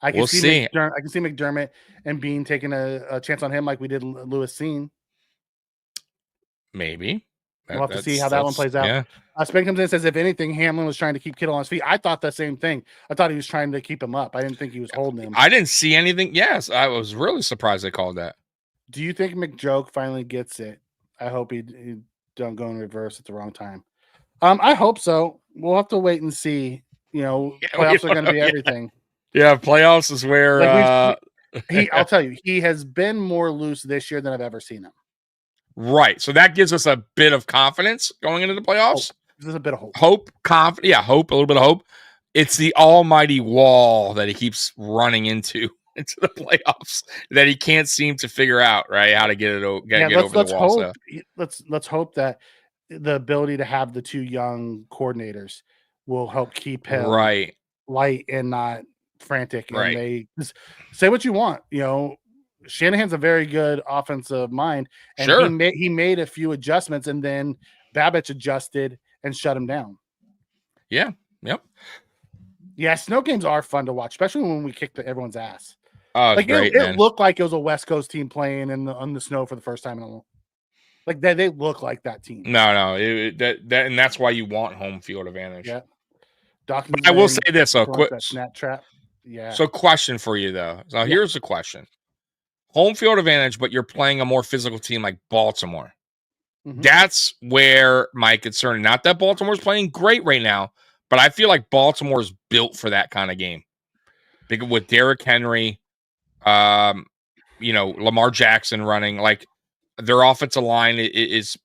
we'll see. I can see McDermott and Bean taking a chance on him like we did Lewis Seen. Maybe. We'll have to see how that one plays out. Yeah. Spen comes in and says, if anything, Hamlin was trying to keep Kittle on his feet. I thought the same thing. I thought he was trying to keep him up. I didn't think he was holding him. I didn't see anything. Yes, I was really surprised they called that. Do you think McJoke finally gets it? I hope he don't go in reverse at the wrong time. I hope so. We'll have to wait and see. Playoffs are going to be everything. Yeah, playoffs is where I'll tell you, he has been more loose this year than I've ever seen him. Right. So that gives us a bit of confidence going into the playoffs. There's a bit of hope. Hope, hope, a little bit of hope. It's the almighty wall that he keeps running into the playoffs that he can't seem to figure out, right? How to get over the wall. Let's hope that the ability to have the two young coordinators will help keep him light and not frantic. And they just say what you want, Shanahan's a very good offensive mind, and he made a few adjustments, and then Babich adjusted and shut him down. Yeah. Yep. Yeah, snow games are fun to watch, especially when we kick everyone's ass. Oh, it looked like it was a West Coast team playing on the snow for the first time in a long. Like they look like that team. No, and that's why you want home field advantage. Yeah. I will say this, snap trap. Yeah. So, question for you though. So here's the question. Home field advantage, but you're playing a more physical team like Baltimore. Mm-hmm. That's where my concern. Not that Baltimore's playing great right now, but I feel like Baltimore's built for that kind of game. Because with Derrick Henry, Lamar Jackson running, like their offensive line is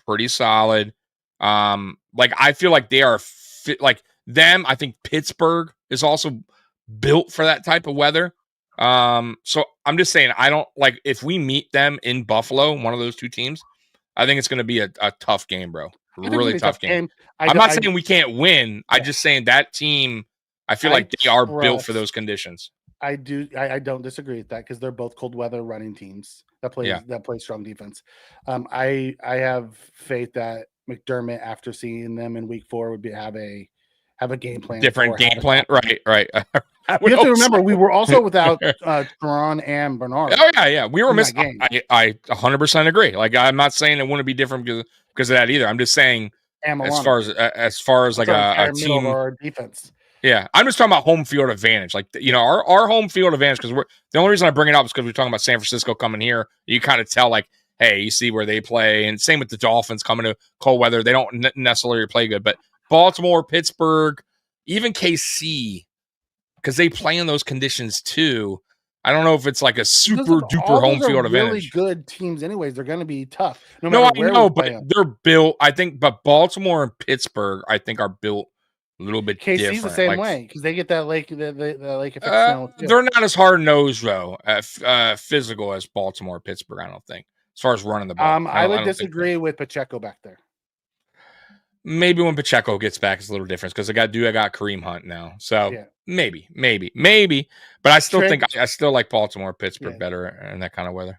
pretty solid. I feel like they are like them. I think Pittsburgh is also built for that type of weather. So I'm just saying, I don't like if we meet them in Buffalo, one of those two teams, I think it's going to be a tough game, bro. Really tough game. I'm not saying we can't win. Yeah. I'm just saying that team, I feel like they are built for those conditions. I don't disagree with that because they're both cold weather running teams that play strong defense. I have faith that McDermott, after seeing them in week 4, would have a game plan. Different game plan. Right. You have to remember, we were also without Teron and Bernard. Oh, yeah. We were missing. I 100% agree. Like, I'm not saying it wouldn't be different because of that either. I'm just saying as far as like a team or defense. Yeah. I'm just talking about home field advantage. Like, our home field advantage, because the only reason I bring it up is because we're talking about San Francisco coming here. You kind of tell, like, hey, you see where they play. And same with the Dolphins coming to cold weather. They don't necessarily play good. But Baltimore, Pittsburgh, even KC, because they play in those conditions too. I don't know if it's like a super duper home field advantage. Really good teams, anyways. They're going to be tough. I know, but they're built. I think, but Baltimore and Pittsburgh, I think, are built a little bit different. KC's the same way because they get that lake effect snow. They're not as hard nosed though, physical as Baltimore, or Pittsburgh. I don't think, as far as running the ball. I would disagree with Pacheco back there. Maybe when Pacheco gets back, it's a little different because I got Kareem Hunt now. So maybe. But I still think I still like Baltimore, Pittsburgh better in that kind of weather.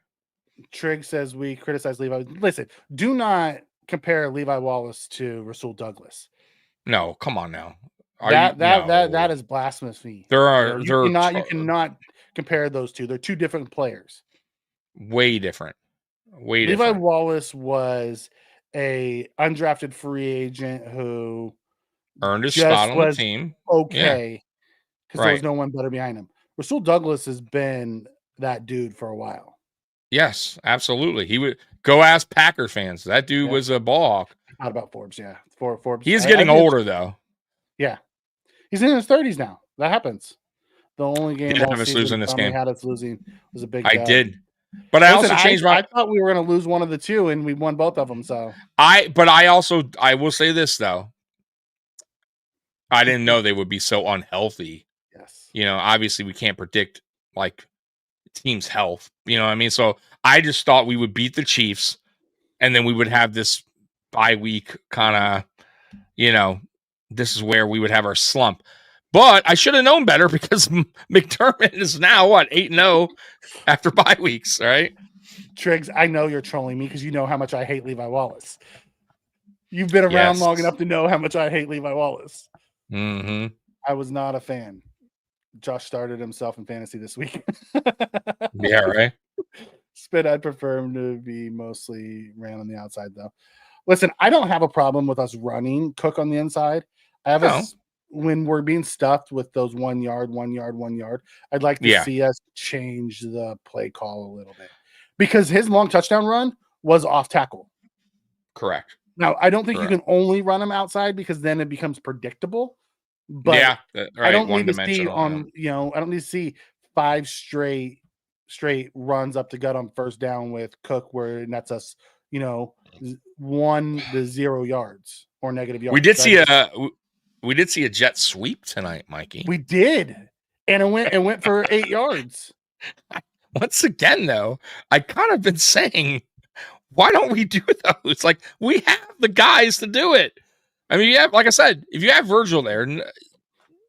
Trig says we criticize Levi. Listen, do not compare Levi Wallace to Rasul Douglas. No, come on now. That is blasphemy. You cannot compare those two. They're two different players. Way different. Levi Wallace was a undrafted free agent who earned his spot on the team. Okay, because there was no one better behind him. Rasul Douglas has been that dude for a while. Yes, absolutely. He would go ask Packer fans. That dude was a ball hawk. Not about Forbes, yeah. Forbes. He is getting older though. Yeah, he's in his 30s now. That happens. The only game all season losing this game had us losing was a big. I did, but I also changed my. I thought we were going to lose one of the two, and we won both of them. So I will say this though. I didn't know they would be so unhealthy. Yes. Obviously we can't predict like team's health. You know what I mean? So I just thought we would beat the Chiefs, and then we would have this bye week kind of. This is where we would have our slump. But I should have known better because McDermott is now 8-0 after bye weeks, right? Triggs, I know you're trolling me because you know how much I hate Levi Wallace. You've been around long enough to know how much I hate Levi Wallace. Mm-hmm. I was not a fan. Josh started himself in fantasy this week. Yeah, right. Spit, I'd prefer him to be mostly ran on the outside, though. Listen, I don't have a problem with us running Cook on the inside. I have when we're being stuffed with those 1 yard, I'd like to see us change the play call a little bit because his long touchdown run was off tackle. Correct. Now, I don't think you can only run him outside because then it becomes predictable. But I don't need to see I don't need to see 5 straight runs up the gut on first down with Cook where it nets us, 1 to 0 yards or negative yards. We did see a jet sweep tonight, Mikey. We did. And it went for 8 yards. Once again, though, I kind of been saying, why don't we do those? Like, we have the guys to do it. I mean, like I said, if you have Virgil there,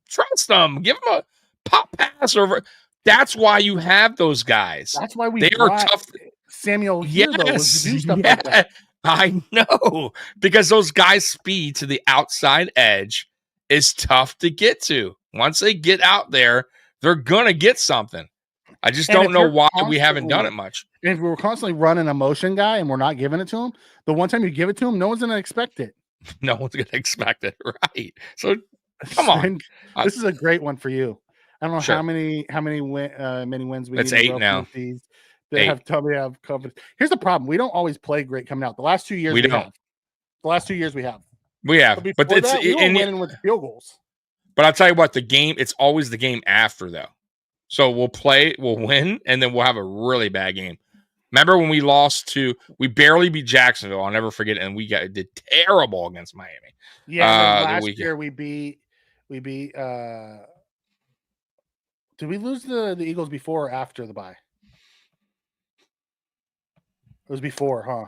trust them. Give him a pop pass over. That's why you have those guys. That's why they are tough. Samuel Hilo was to do stuff like that. I know. Because those guys' speed to the outside edge is tough to get to. Once they get out there, they're going to get something. I just don't know why we haven't done it much. And if we were constantly running a motion guy and we're not giving it to him, the one time you give it to him, no one's going to expect it. No one's going to expect it, right? So, come on. This is a great one for you. I don't know how many wins we need. It's 8 now. They have confidence. Here's the problem: we don't always play great coming out. The last 2 years we don't. The last 2 years we have. We have, but it's winning with field goals. But I'll tell you what, it's always the game after though. So we'll win, and then we'll have a really bad game. Remember when we barely beat Jacksonville? I'll never forget it, and did terrible against Miami. Yeah, last year we beat. Did we lose the Eagles before or after the bye? It was before, huh?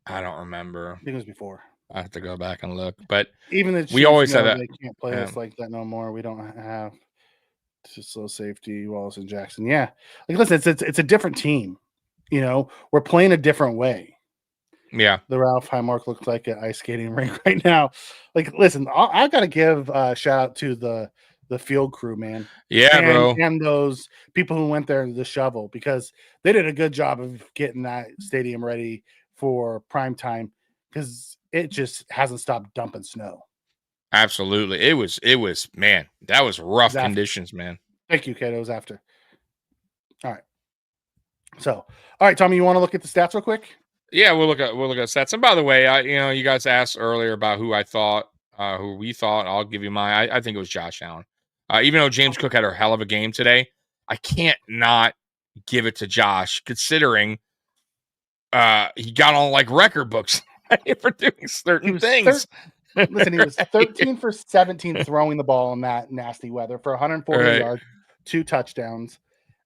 I don't remember. I think it was before. I have to go back and look. But even the Chiefs, we always have that. They can't play us like that no more. We don't have just low safety, Wallace and Jackson. Yeah. Like, listen, it's a different team. We're playing a different way. Yeah. The Ralph Highmark looks like an ice skating rink right now. Like, listen, I got to give a shout out to the field crew, man. Yeah, bro. And those people who went there to the shovel because they did a good job of getting that stadium ready for prime time because it just hasn't stopped dumping snow. Absolutely. It was, man, that was rough conditions, man. Thank you, Kato. It was after. All right. So, all right, Tommy, you want to look at the stats real quick? Yeah, we'll look at stats. And by the way, you guys asked earlier about who I thought, who we thought. I'll give you mine. I think it was Josh Allen. Even though James Cook had a hell of a game today, I can't not give it to Josh, considering he got on like record books for doing certain things. Listen, he was 13 for 17 throwing the ball in that nasty weather for 140 yards, 2 touchdowns.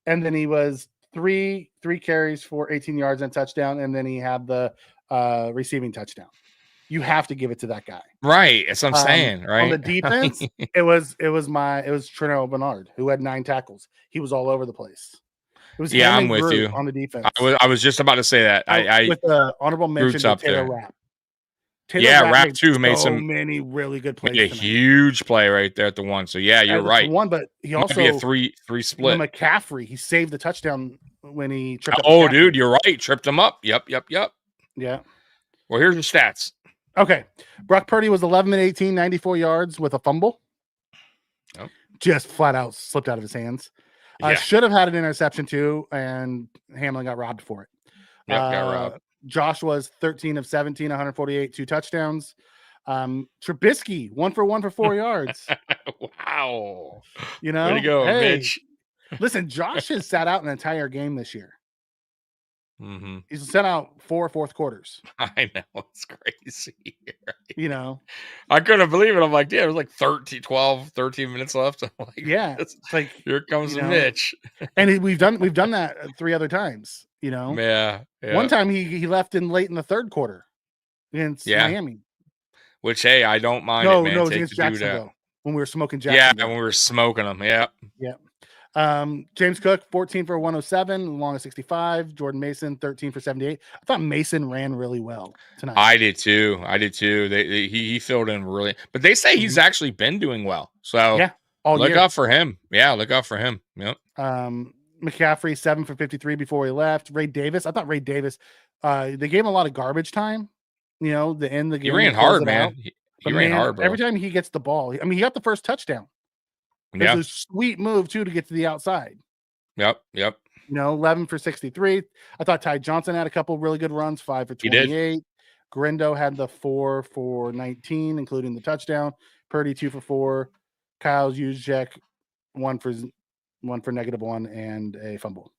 And then he was three carries for 18 yards and touchdown. And then he had the receiving touchdown. You have to give it to that guy. Right. That's what I'm saying. Right. On the defense, it was Trinell Bernard who had 9 tackles. He was all over the place. It was I'm with you on the defense. I was just about to say that. With the honorable mention to Taylor Rapp. Rapp too made so many really good plays. Made a huge play right there at the 1. So yeah, you're right. One, but he also be a 3 split. McCaffrey, he saved the touchdown when he tripped up. Oh, dude, you're right. Tripped him up. Yep. Yeah. Well, here's the stats. Okay. Brock Purdy was 11-18, 94 yards with a fumble. Oh. Just flat out slipped out of his hands. Should have had an interception too, and Hamlin got robbed for it. Got robbed. Josh was 13 of 17, 148, 2 touchdowns. Trubisky 1 for 4 yards. Wow. You know, way to go, Mitch. Listen, Josh has sat out an entire game this year. Mm-hmm. He's sent out 4 fourth quarters. I know, it's crazy. Right? You know, I couldn't believe it. I'm like, yeah, it was like 13 minutes left. I'm like, yeah, it's like here comes Mitch. And we've done that 3 other times. You know, yeah. One time he left in late in the third quarter against Miami. Which, hey, I don't mind. No, it, man. it was against Jacksonville when we were smoking Jacksonville. Yeah, when we were smoking them. Yeah. James Cook 14 for 107, long of 65. Jordan Mason 13 for 78. I thought Mason ran really well tonight. I did too. He filled in really, but they say he's actually been doing well. So look out for him. Yeah, look out for him. Yep. McCaffrey 7 for 53 before he left. Ray Davis. I thought Ray Davis. They gave him a lot of garbage time. You know, the end of the game. He ran hard, man. He ran hard, bro. Every time he gets the ball, I mean, he got the first touchdown. It's a sweet move too to get to the outside. Yep. You know, 11 for 63. I thought Ty Johnson had a couple really good runs, 5 for 28. Grindo had the 4 for 19, including the touchdown. Purdy 2 for 4. Kyle Juszczyk 1 for -1 and a fumble.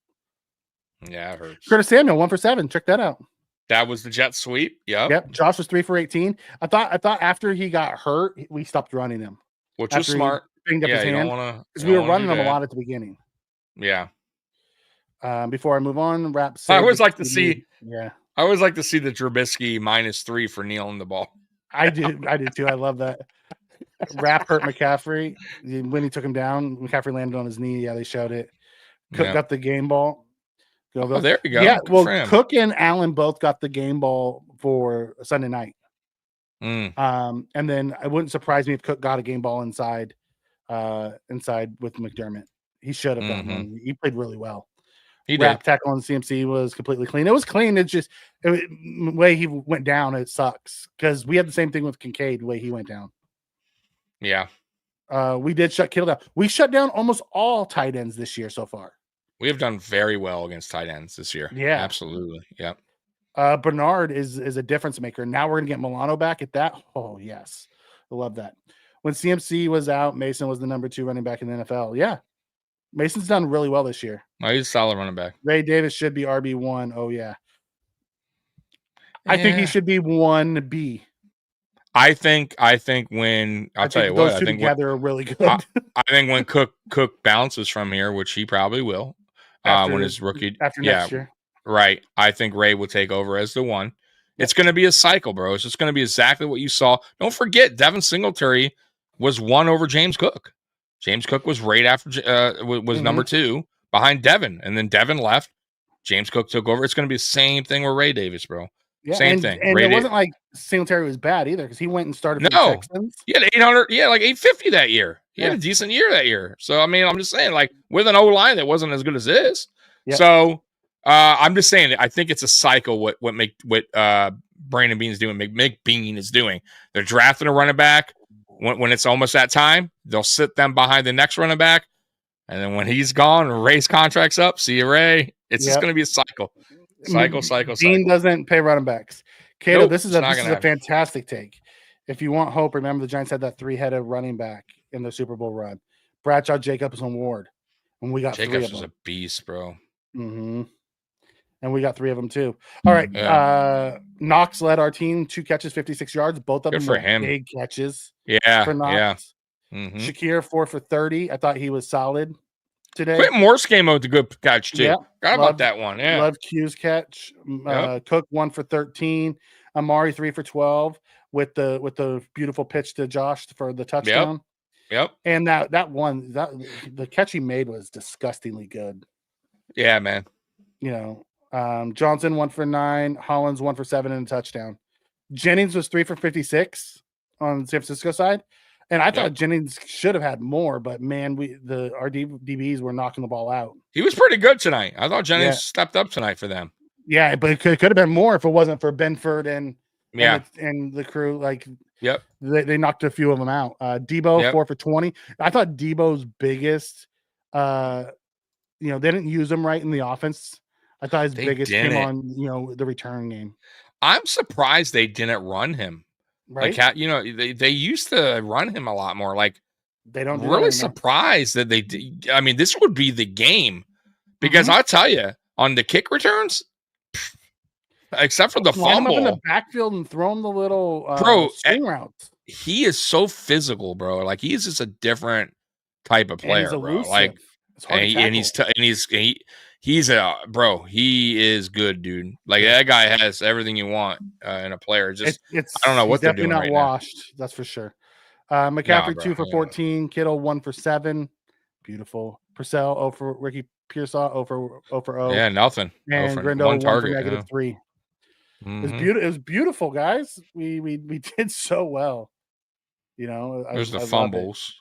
Yeah, it hurts. Curtis Samuel 1 for 7. Check that out. That was the jet sweep. Yep. Josh was 3 for 18. I thought after he got hurt, we stopped running him, which was smart. Up his hand because we were running him a lot at the beginning. Yeah. Before I move on, I always like to see. Yeah. I always like to see the Trubisky -3 for kneeling the ball. I did too. I love that. Rapp hurt McCaffrey when he took him down. McCaffrey landed on his knee. Yeah, they showed it. Cook got the game ball. Oh, there you go. Yeah, well, Cook and Allen both got the game ball for Sunday night. And then it wouldn't surprise me if Cook got a game ball inside with McDermott. He should have gotten one. He played really well. Rapp tackle on CMC was completely clean. It was clean. It's just the way he went down. It sucks because we had the same thing with Kincaid. The way he went down. Yeah. We did shut Kittle down. We shut down almost all tight ends this year so far. We have done very well against tight ends this year. Yeah, absolutely. Yeah. Bernard is a difference maker. Now we're gonna get Milano back at that. Oh yes, I love that. When CMC was out, Mason was the number 2 running back in the NFL. Yeah, Mason's done really well this year. Oh, he's a solid running back. Ray Davis should be RB1. Oh yeah. I think he should be 1B. I think when I'll tell you what, those two together are really good. I think when Cook bounces from here, which he probably will, when his rookie after next year. Right. I think Ray will take over as the 1. It's going to be a cycle, bro. It's just going to be exactly what you saw. Don't forget, Devin Singletary was 1 over James Cook. James Cook was right after was number 2 behind Devin, and then Devin left. James Cook took over. It's going to be the same thing with Ray Davis, bro. Yeah, same thing. And it wasn't like Singletary was bad either because he went and started for the Texans. He had 800, like 850 that year. He had a decent year that year. So I mean, I'm just saying, like with an O-line that wasn't as good as this. Yep. So I'm just saying that I think it's a cycle. What Brandon Beane's doing, McBean is doing. They're drafting a running back when it's almost that time. They'll sit them behind the next running back, and then when he's gone, Ray's contract's up. See you, Ray. It's just going to be a cycle. Bean doesn't pay running backs. Cato, this is a fantastic take. If you want hope, remember the Giants had that 3-headed running back in the Super Bowl run. Bradshaw, Jacobs, and Ward. And we got Jacobs 3 of them. was a beast, bro. Mm-hmm. And we got 3 of them too. All right. Yeah. Knox led our team, 2 catches, 56 yards. Both of them were big catches. Yeah. For Knox. Yeah. Mm-hmm. Shakir 4 for 30. I thought he was solid today. Quentin Morse came out with a good catch too. Yep. Forgot about that one. Yeah. Love Q's catch. Cook 1 for 13. Amari 3 for 12 with the beautiful pitch to Josh for the touchdown. Yep. And that the catch he made was disgustingly good. Yeah, man. You know, Johnson 1 for 9, Hollins 1 for 7 and a touchdown. Jennings was 3 for 56 on the San Francisco side. And I thought Jennings should have had more, but man, our DBs were knocking the ball out. He was pretty good tonight. I thought Jennings stepped up tonight for them. Yeah, but it could have been more if it wasn't for Benford and the crew. Like, they knocked a few of them out. Debo 4 for 20. I thought Debo's biggest, they didn't use him right in the offense. I thought his biggest came on, the return game. I'm surprised they didn't run him. Right. Like, they used to run him a lot more. Like, they don't really surprised that they did. I mean, this would be the game because I'll tell you, on the kick returns, except for the fumble, him in the backfield and throw him the little swing routes. He is so physical, bro. Like, he's just a different type of player, bro. Like, he's he is good, dude. Like, that guy has everything you want in a player. Just I don't know what they're doing. Definitely not washed. That's for sure. McCaffrey 2 for 14. Kittle 1 for 7. Beautiful. Purcell 0 for Ricky Pearsall 0 for 0. Yeah, nothing. And Grindle 1 target, for -3. It was beautiful, guys. We did so well. There's the fumbles.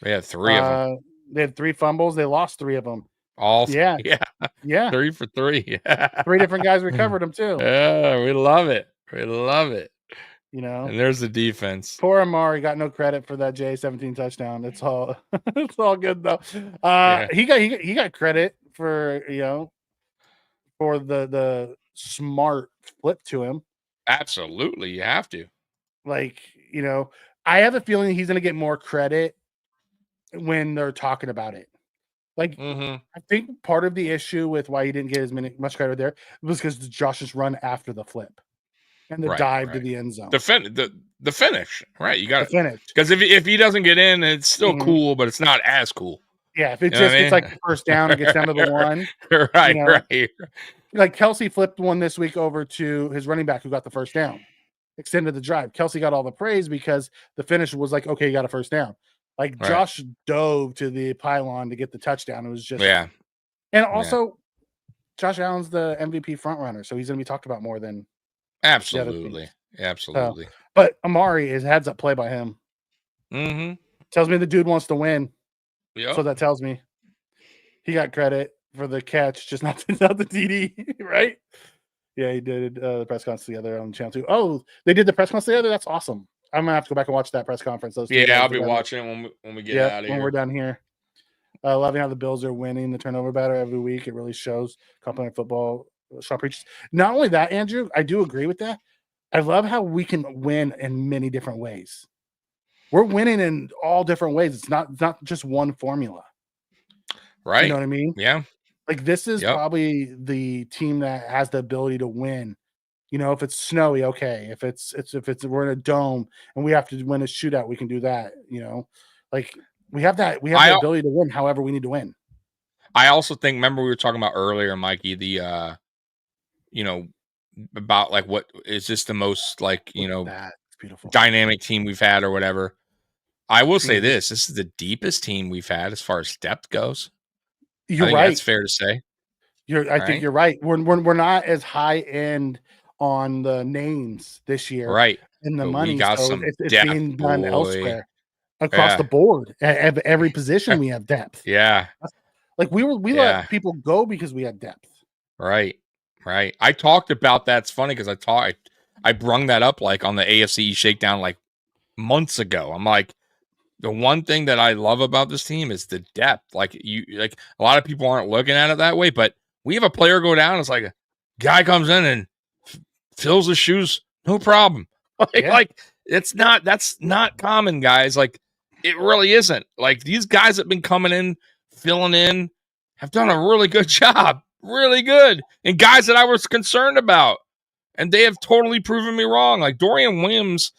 They had 3 of them. They had 3 fumbles. They lost 3 of them. All 3 for 3. 3 different guys recovered them too. Yeah, we love it. We love it. And there's the defense. Poor Amari got no credit for that J17 touchdown. It's all it's all good though. He got credit for for the smart flip to him. Absolutely, you have to. Like, I have a feeling he's going to get more credit when they're talking about it. Like, I think part of the issue with why he didn't get much credit there was because Josh's run after the flip and the dive to the end zone. The finish, right? You got to finish. Because if he doesn't get in, it's still cool, but it's not as cool. Yeah, if it just gets like the first down and gets down to the one. Right. Like Kelsey flipped one this week over to his running back who got the first down. Extended the drive. Kelsey got all the praise because the finish was like, okay, you got a first down. Like Josh dove to the pylon to get the touchdown. It was just And also, Josh Allen's the MVP front runner, so he's going to be talked about more than absolutely. But Amari is heads up play by him. Tells me the dude wants to win. Yeah. So that tells me he got credit for the catch, just not the TD, right? Yeah, he did the press conference together on channel 2. Oh, they did the press conference together? That's awesome. I'm going to have to go back and watch that press conference. I'll be watching it when we get out of here. When we're done here. Loving how the Bills are winning the turnover battle every week. It really shows complimentary football. Sean preaches. Not only that, Andrew, I do agree with that. I love how we can win in many different ways. We're winning in all different ways. It's not just one formula. Right. You know what I mean? Yeah. Like, this is probably the team that has the ability to win. If it's snowy, okay. If it's we're in a dome and we have to win a shootout, we can do that. Like, we have the ability to win however we need to win. I also think, remember we were talking about earlier, Mikey, the about like what is this the most like, beautiful dynamic team we've had or whatever. I will say this is the deepest team we've had as far as depth goes. You're right. That's fair to say. I think you're right. We're not as high end on the names this year, right? And the but money, it's being done elsewhere across the board. At every position, we have depth. Like we let people go because we had depth. Right. I talked about that. It's funny because I brung that up like on the AFC Shakedown like months ago. I'm like, the one thing that I love about this team is the depth. Like a lot of people aren't looking at it that way, but we have a player go down. It's like a guy comes in and fills his shoes, no problem. Like that's not common, guys. Like, it really isn't. Like, these guys that have been coming in, filling in, have done a really good job, really good. And guys that I was concerned about, and they have totally proven me wrong. Like, Dorian Williams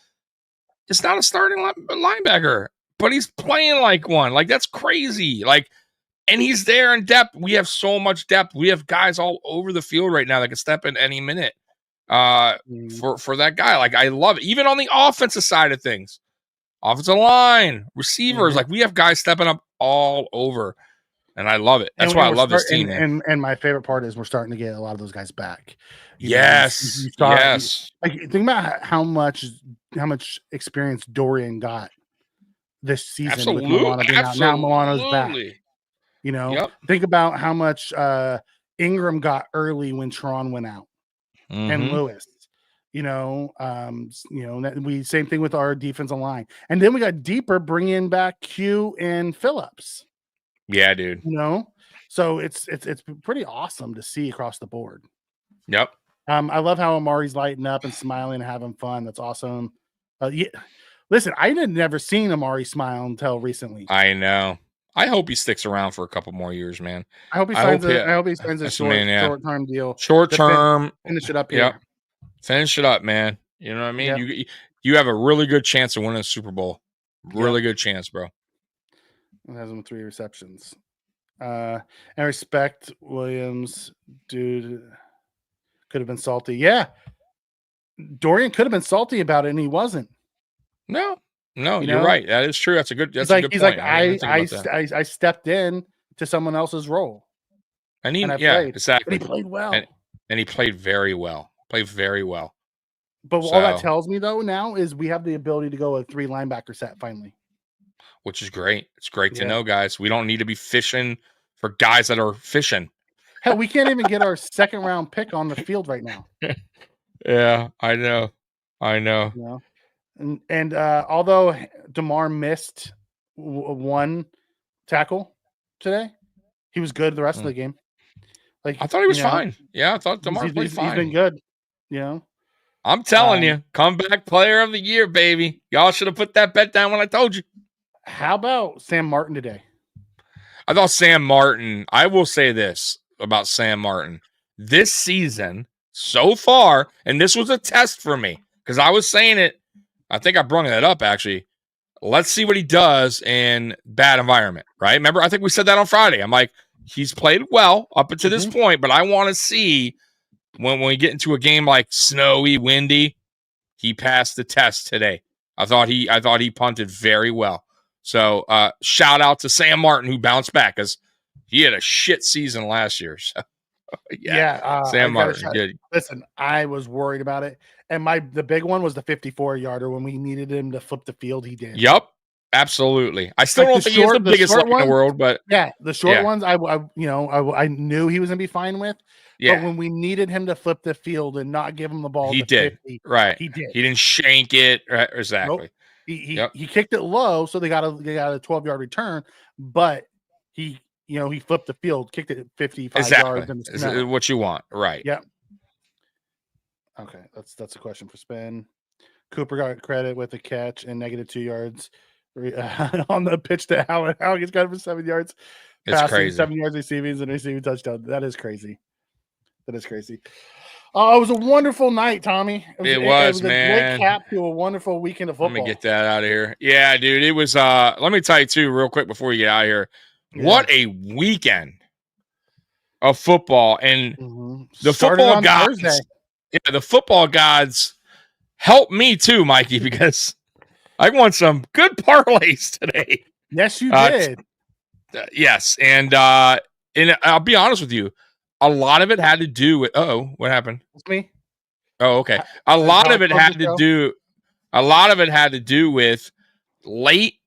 is not a starting linebacker, but he's playing like one. Like, that's crazy. Like, and he's there in depth. We have so much depth. We have guys all over the field right now that can step in any minute for that guy. Like, I love it. Even on the offensive side of things, offensive line, receivers, like, we have guys stepping up all over. And I love it. That's why I love this team, man. And my favorite part is we're starting to get a lot of those guys back. Yes. Yes. Think about how much experience Dorian got this season. Absolutely. With Milano being out. Now Milano's back. Yep. Think about how much Ingram got early when Tron went out, and Lewis. We same thing with our defensive line, and then we got deeper, bringing back Q and Phillips. Yeah, dude. So it's pretty awesome to see across the board. Yep. I love how Amari's lighting up and smiling and having fun. That's awesome. Listen, I had never seen Amari smile until recently. I know. I hope he sticks around for a couple more years, man. I hope he signs a short-term deal. Short-term. Finish it up here. Yep. Finish it up, man. You know what I mean? Yep. You have a really good chance of winning a Super Bowl. Really good chance, bro. It has him 3 receptions. And respect Williams, dude. Could have been salty. Yeah. Dorian could have been salty about it, and he wasn't. No, you're right. That is true. That's a good point. I stepped in to someone else's role. And exactly. And he played well. And he played very well. Played very well. But all that tells me, though, now is we have the ability to go a 3 linebacker set finally. Which is great. It's great to know, guys. We don't need to be fishing for guys that are fishing. Hell, we can't even get our 2nd round pick on the field right now. Yeah, I know. And although DeMar missed 1 tackle today, he was good the rest of the game. Like, I thought he was fine. Yeah, I thought DeMar played fine. He's been good. I'm telling you, comeback player of the year, baby. Y'all should have put that bet down when I told you. How about Sam Martin today? I thought Sam Martin, I will say this about Sam Martin. This season, so far, and this was a test for me, because I was saying it, I think I brought that up, actually. Let's see what he does in bad environment, right? Remember, I think we said that on Friday. I'm like, he's played well up until this point, but I want to see when we get into a game like snowy, windy, he passed the test today. I thought he punted very well. So shout out to Sam Martin, who bounced back, because he had a shit season last year. So Sam Martin. Good. Listen, I was worried about it. And the big one was the 54-yarder. When we needed him to flip the field, he did. Yep. Absolutely. I still don't think he's the biggest leg in the world, but the short ones, I knew he was gonna be fine with. Yeah. But when we needed him to flip the field and not give him the ball, he did. 50, right. He did. He didn't shank it. Right. Exactly. Nope. He kicked it low, so they got a 12-yard return. But he flipped the field, kicked it 55 yards. Exactly. What you want, right? Yep. Okay, that's a question for Spin. Cooper got credit with a catch and -2 yards on the pitch to Allen. Allen gets credit for 7 yards. It's crazy. 7 yards receiving and receiving touchdown. That is crazy. Oh, it was a wonderful night, Tommy. It was man. A great cap to a wonderful weekend of football. Let me get that out of here. Yeah, dude. It was. Let me tell you too, real quick before you get out of here. Yeah. What a weekend of football, and the football gods. Yeah, the football gods helped me too, Mikey, because I won some good parlays today. Yes, you did. Yes, and I'll be honest with you, a lot of it had to do with. What happened? It's me. Oh, okay. A lot of it had to do with late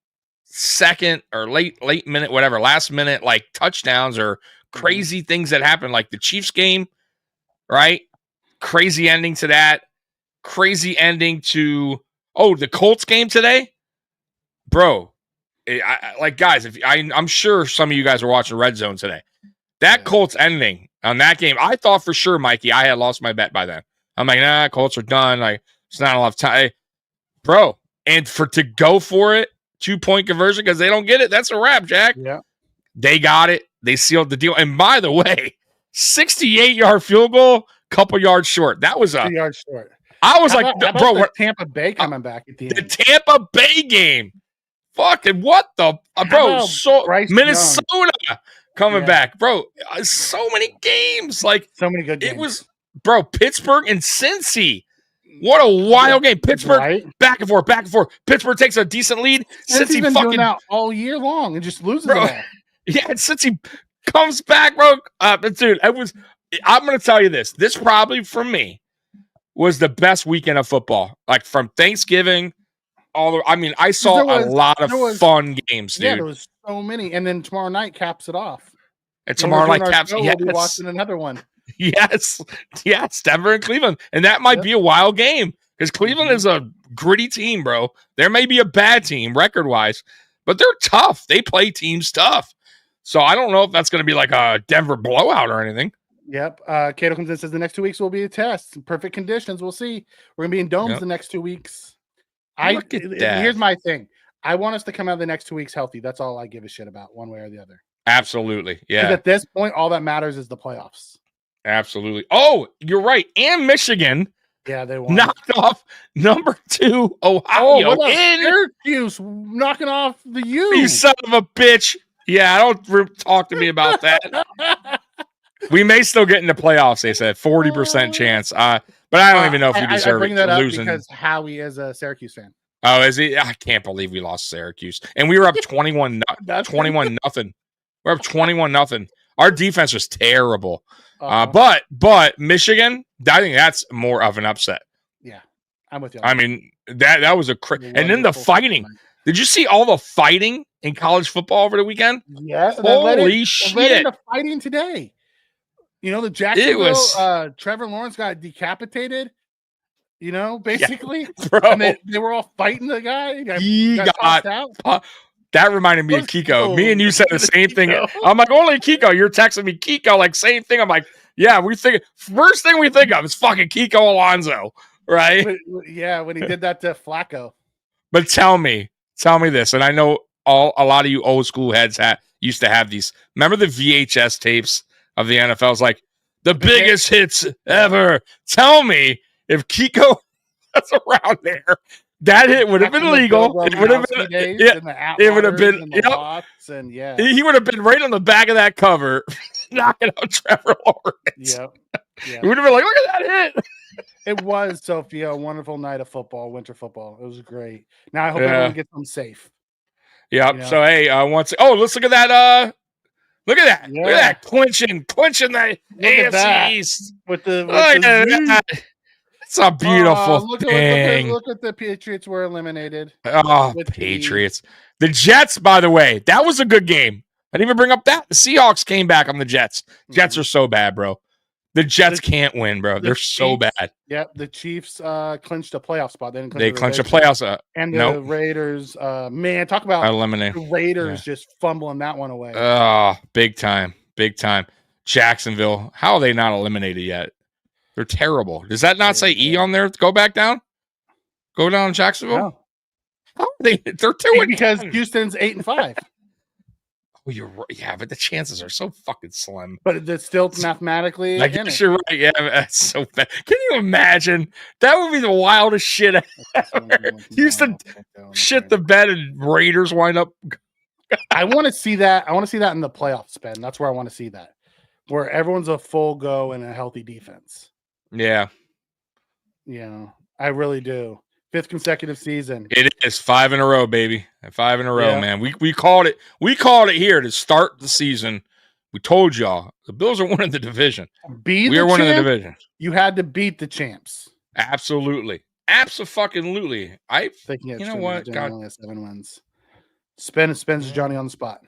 second or late minute, whatever, last minute, like touchdowns or crazy things that happened, like the Chiefs game, right? Crazy ending to that. Crazy ending to the Colts game today, bro. Guys, I'm sure some of you guys were watching Red Zone today. That Colts ending on that game, I thought for sure, Mikey, I had lost my bet by then. I'm like, nah, Colts are done. Like, it's not enough time, bro. And to go for it, 2-point conversion because they don't get it. That's a wrap, Jack. Yeah, they got it. They sealed the deal. And by the way, 68-yard field goal, couple yards short. That was 2 yards short. I was bro, Tampa Bay coming back at the end. The Tampa Bay game. Fucking what the bro? So Minnesota coming back, bro. So many games, like so many good games. It was, bro. Pittsburgh and Cincy. What a wild game. Pittsburgh back and forth. Pittsburgh takes a decent lead. Cincy's been doing that all year long and just loses it all. Yeah, since he comes back, bro. Dude, I'm going to tell you this. This probably, for me, was the best weekend of football. Like, from Thanksgiving, I saw a lot of fun games, dude. Yeah, there was so many. And then tomorrow night caps it off. And tomorrow night caps, yes. We'll be watching another one. Yes, Denver and Cleveland. And that might be a wild game because Cleveland is a gritty team, bro. There may be a bad team record-wise, but they're tough. They play teams tough. So I don't know if that's going to be like a Denver blowout or anything. Yep. Cato comes in and says the next 2 weeks will be a test. Perfect conditions. We'll see. We're going to be in domes the next 2 weeks. Here's my thing. I want us to come out of the next 2 weeks healthy. That's all I give a shit about, one way or the other. Absolutely. Yeah. At this point, all that matters is the playoffs. Absolutely. Oh, you're right. And Michigan. Yeah, they won. Knocked off number 2 Ohio. Syracuse knocking off the U. You son of a bitch. Yeah, don't talk to me about that. We may still get into playoffs, they said. 40% chance. But I don't even know if we deserve I bring that up losing. Because Howie is a Syracuse fan. Oh, is he? I can't believe we lost Syracuse. And we were up 21 nothing. We're up 21-0. Our defense was terrible. But Michigan, I think that's more of an upset. Yeah, I'm with you. I mean, that was and then the fighting. Did you see all the fighting in college football over the weekend? Yeah. Holy shit. Led into fighting today. You know, the Jacksonville, Trevor Lawrence got decapitated, basically. Yeah, bro. And they were all fighting the guy. He got out. That reminded me of Kiko. Me and you said the same thing. I'm like, only Kiko. You're texting me Kiko, like same thing. I'm like, yeah, first thing we think of is fucking Kiko Alonso, right? Yeah, when he did that to Flacco. But tell me this, and I know a lot of you old school heads used to have these. Remember the VHS tapes of the NFL? It's like the biggest hits ever. Tell me if Kiko was around there. That hit would have been legal. It would have been. It would have been. He would have been right on the back of that cover, knocking out Trevor Lawrence. Yep. We would have been like, "Look at that hit." It was, Sophia, a wonderful night of football, winter football. It was great. Now I hope everyone gets them safe. Yeah. So hey, let's look at that. Look at that. Yeah. Look at that clinching the AFC East with the. that. It's a beautiful thing. Look at the Patriots were eliminated. Oh, Patriots. The Jets, by the way, that was a good game. I didn't even bring up that. The Seahawks came back on the Jets. Jets are so bad, bro. The Jets can't win, bro. They're so bad. Yep, the Chiefs clinched a playoff spot. They clinched a playoff. And the Raiders, talk about eliminate the Raiders just fumbling that one away. Oh, big time. Jacksonville, how are they not eliminated yet? They're terrible. Does that not say E on there? Go back down. Go down, Jacksonville. No. How are they? They're 2-10 because Houston's 8-5. Oh, you're right. Yeah, but the chances are so fucking slim. But it's still mathematically. I guess you're right. Yeah, that's so bad. Can you imagine? That would be the wildest shit ever. Houston shit the bed and Raiders wind up. I want to see that. I want to see that in the playoffs, Ben. That's where I want to see that, where everyone's a full go and a healthy defense. Yeah. I really do. 5th consecutive season. It is 5 in a row, baby. 5 in a row, man. We called it. We called it here to start the season. We told y'all the Bills are winning the division. We are winning the division. You had to beat the champs. Absolutely. Absolutely. You know what? God, only has 7 wins. Spins Johnny on the spot.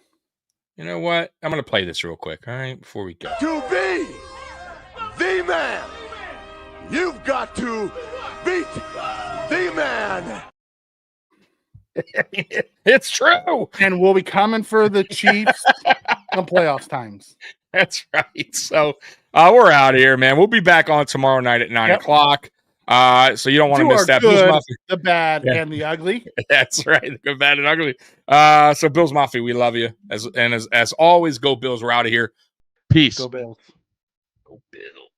You know what? I'm gonna play this real quick. All right, before we go. To be the man, you've got to beat the man. It's true. And we'll be coming for the Chiefs on playoffs times. That's right. So we're out of here, man. We'll be back on tomorrow night at 9 o'clock. So you don't want to miss that. Good, Bills Mafia, the bad, and the ugly. That's right. The good, bad, and ugly. So Bills Mafia, we love you. As always, go Bills. We're out of here. Peace. Go Bills. Go Bills.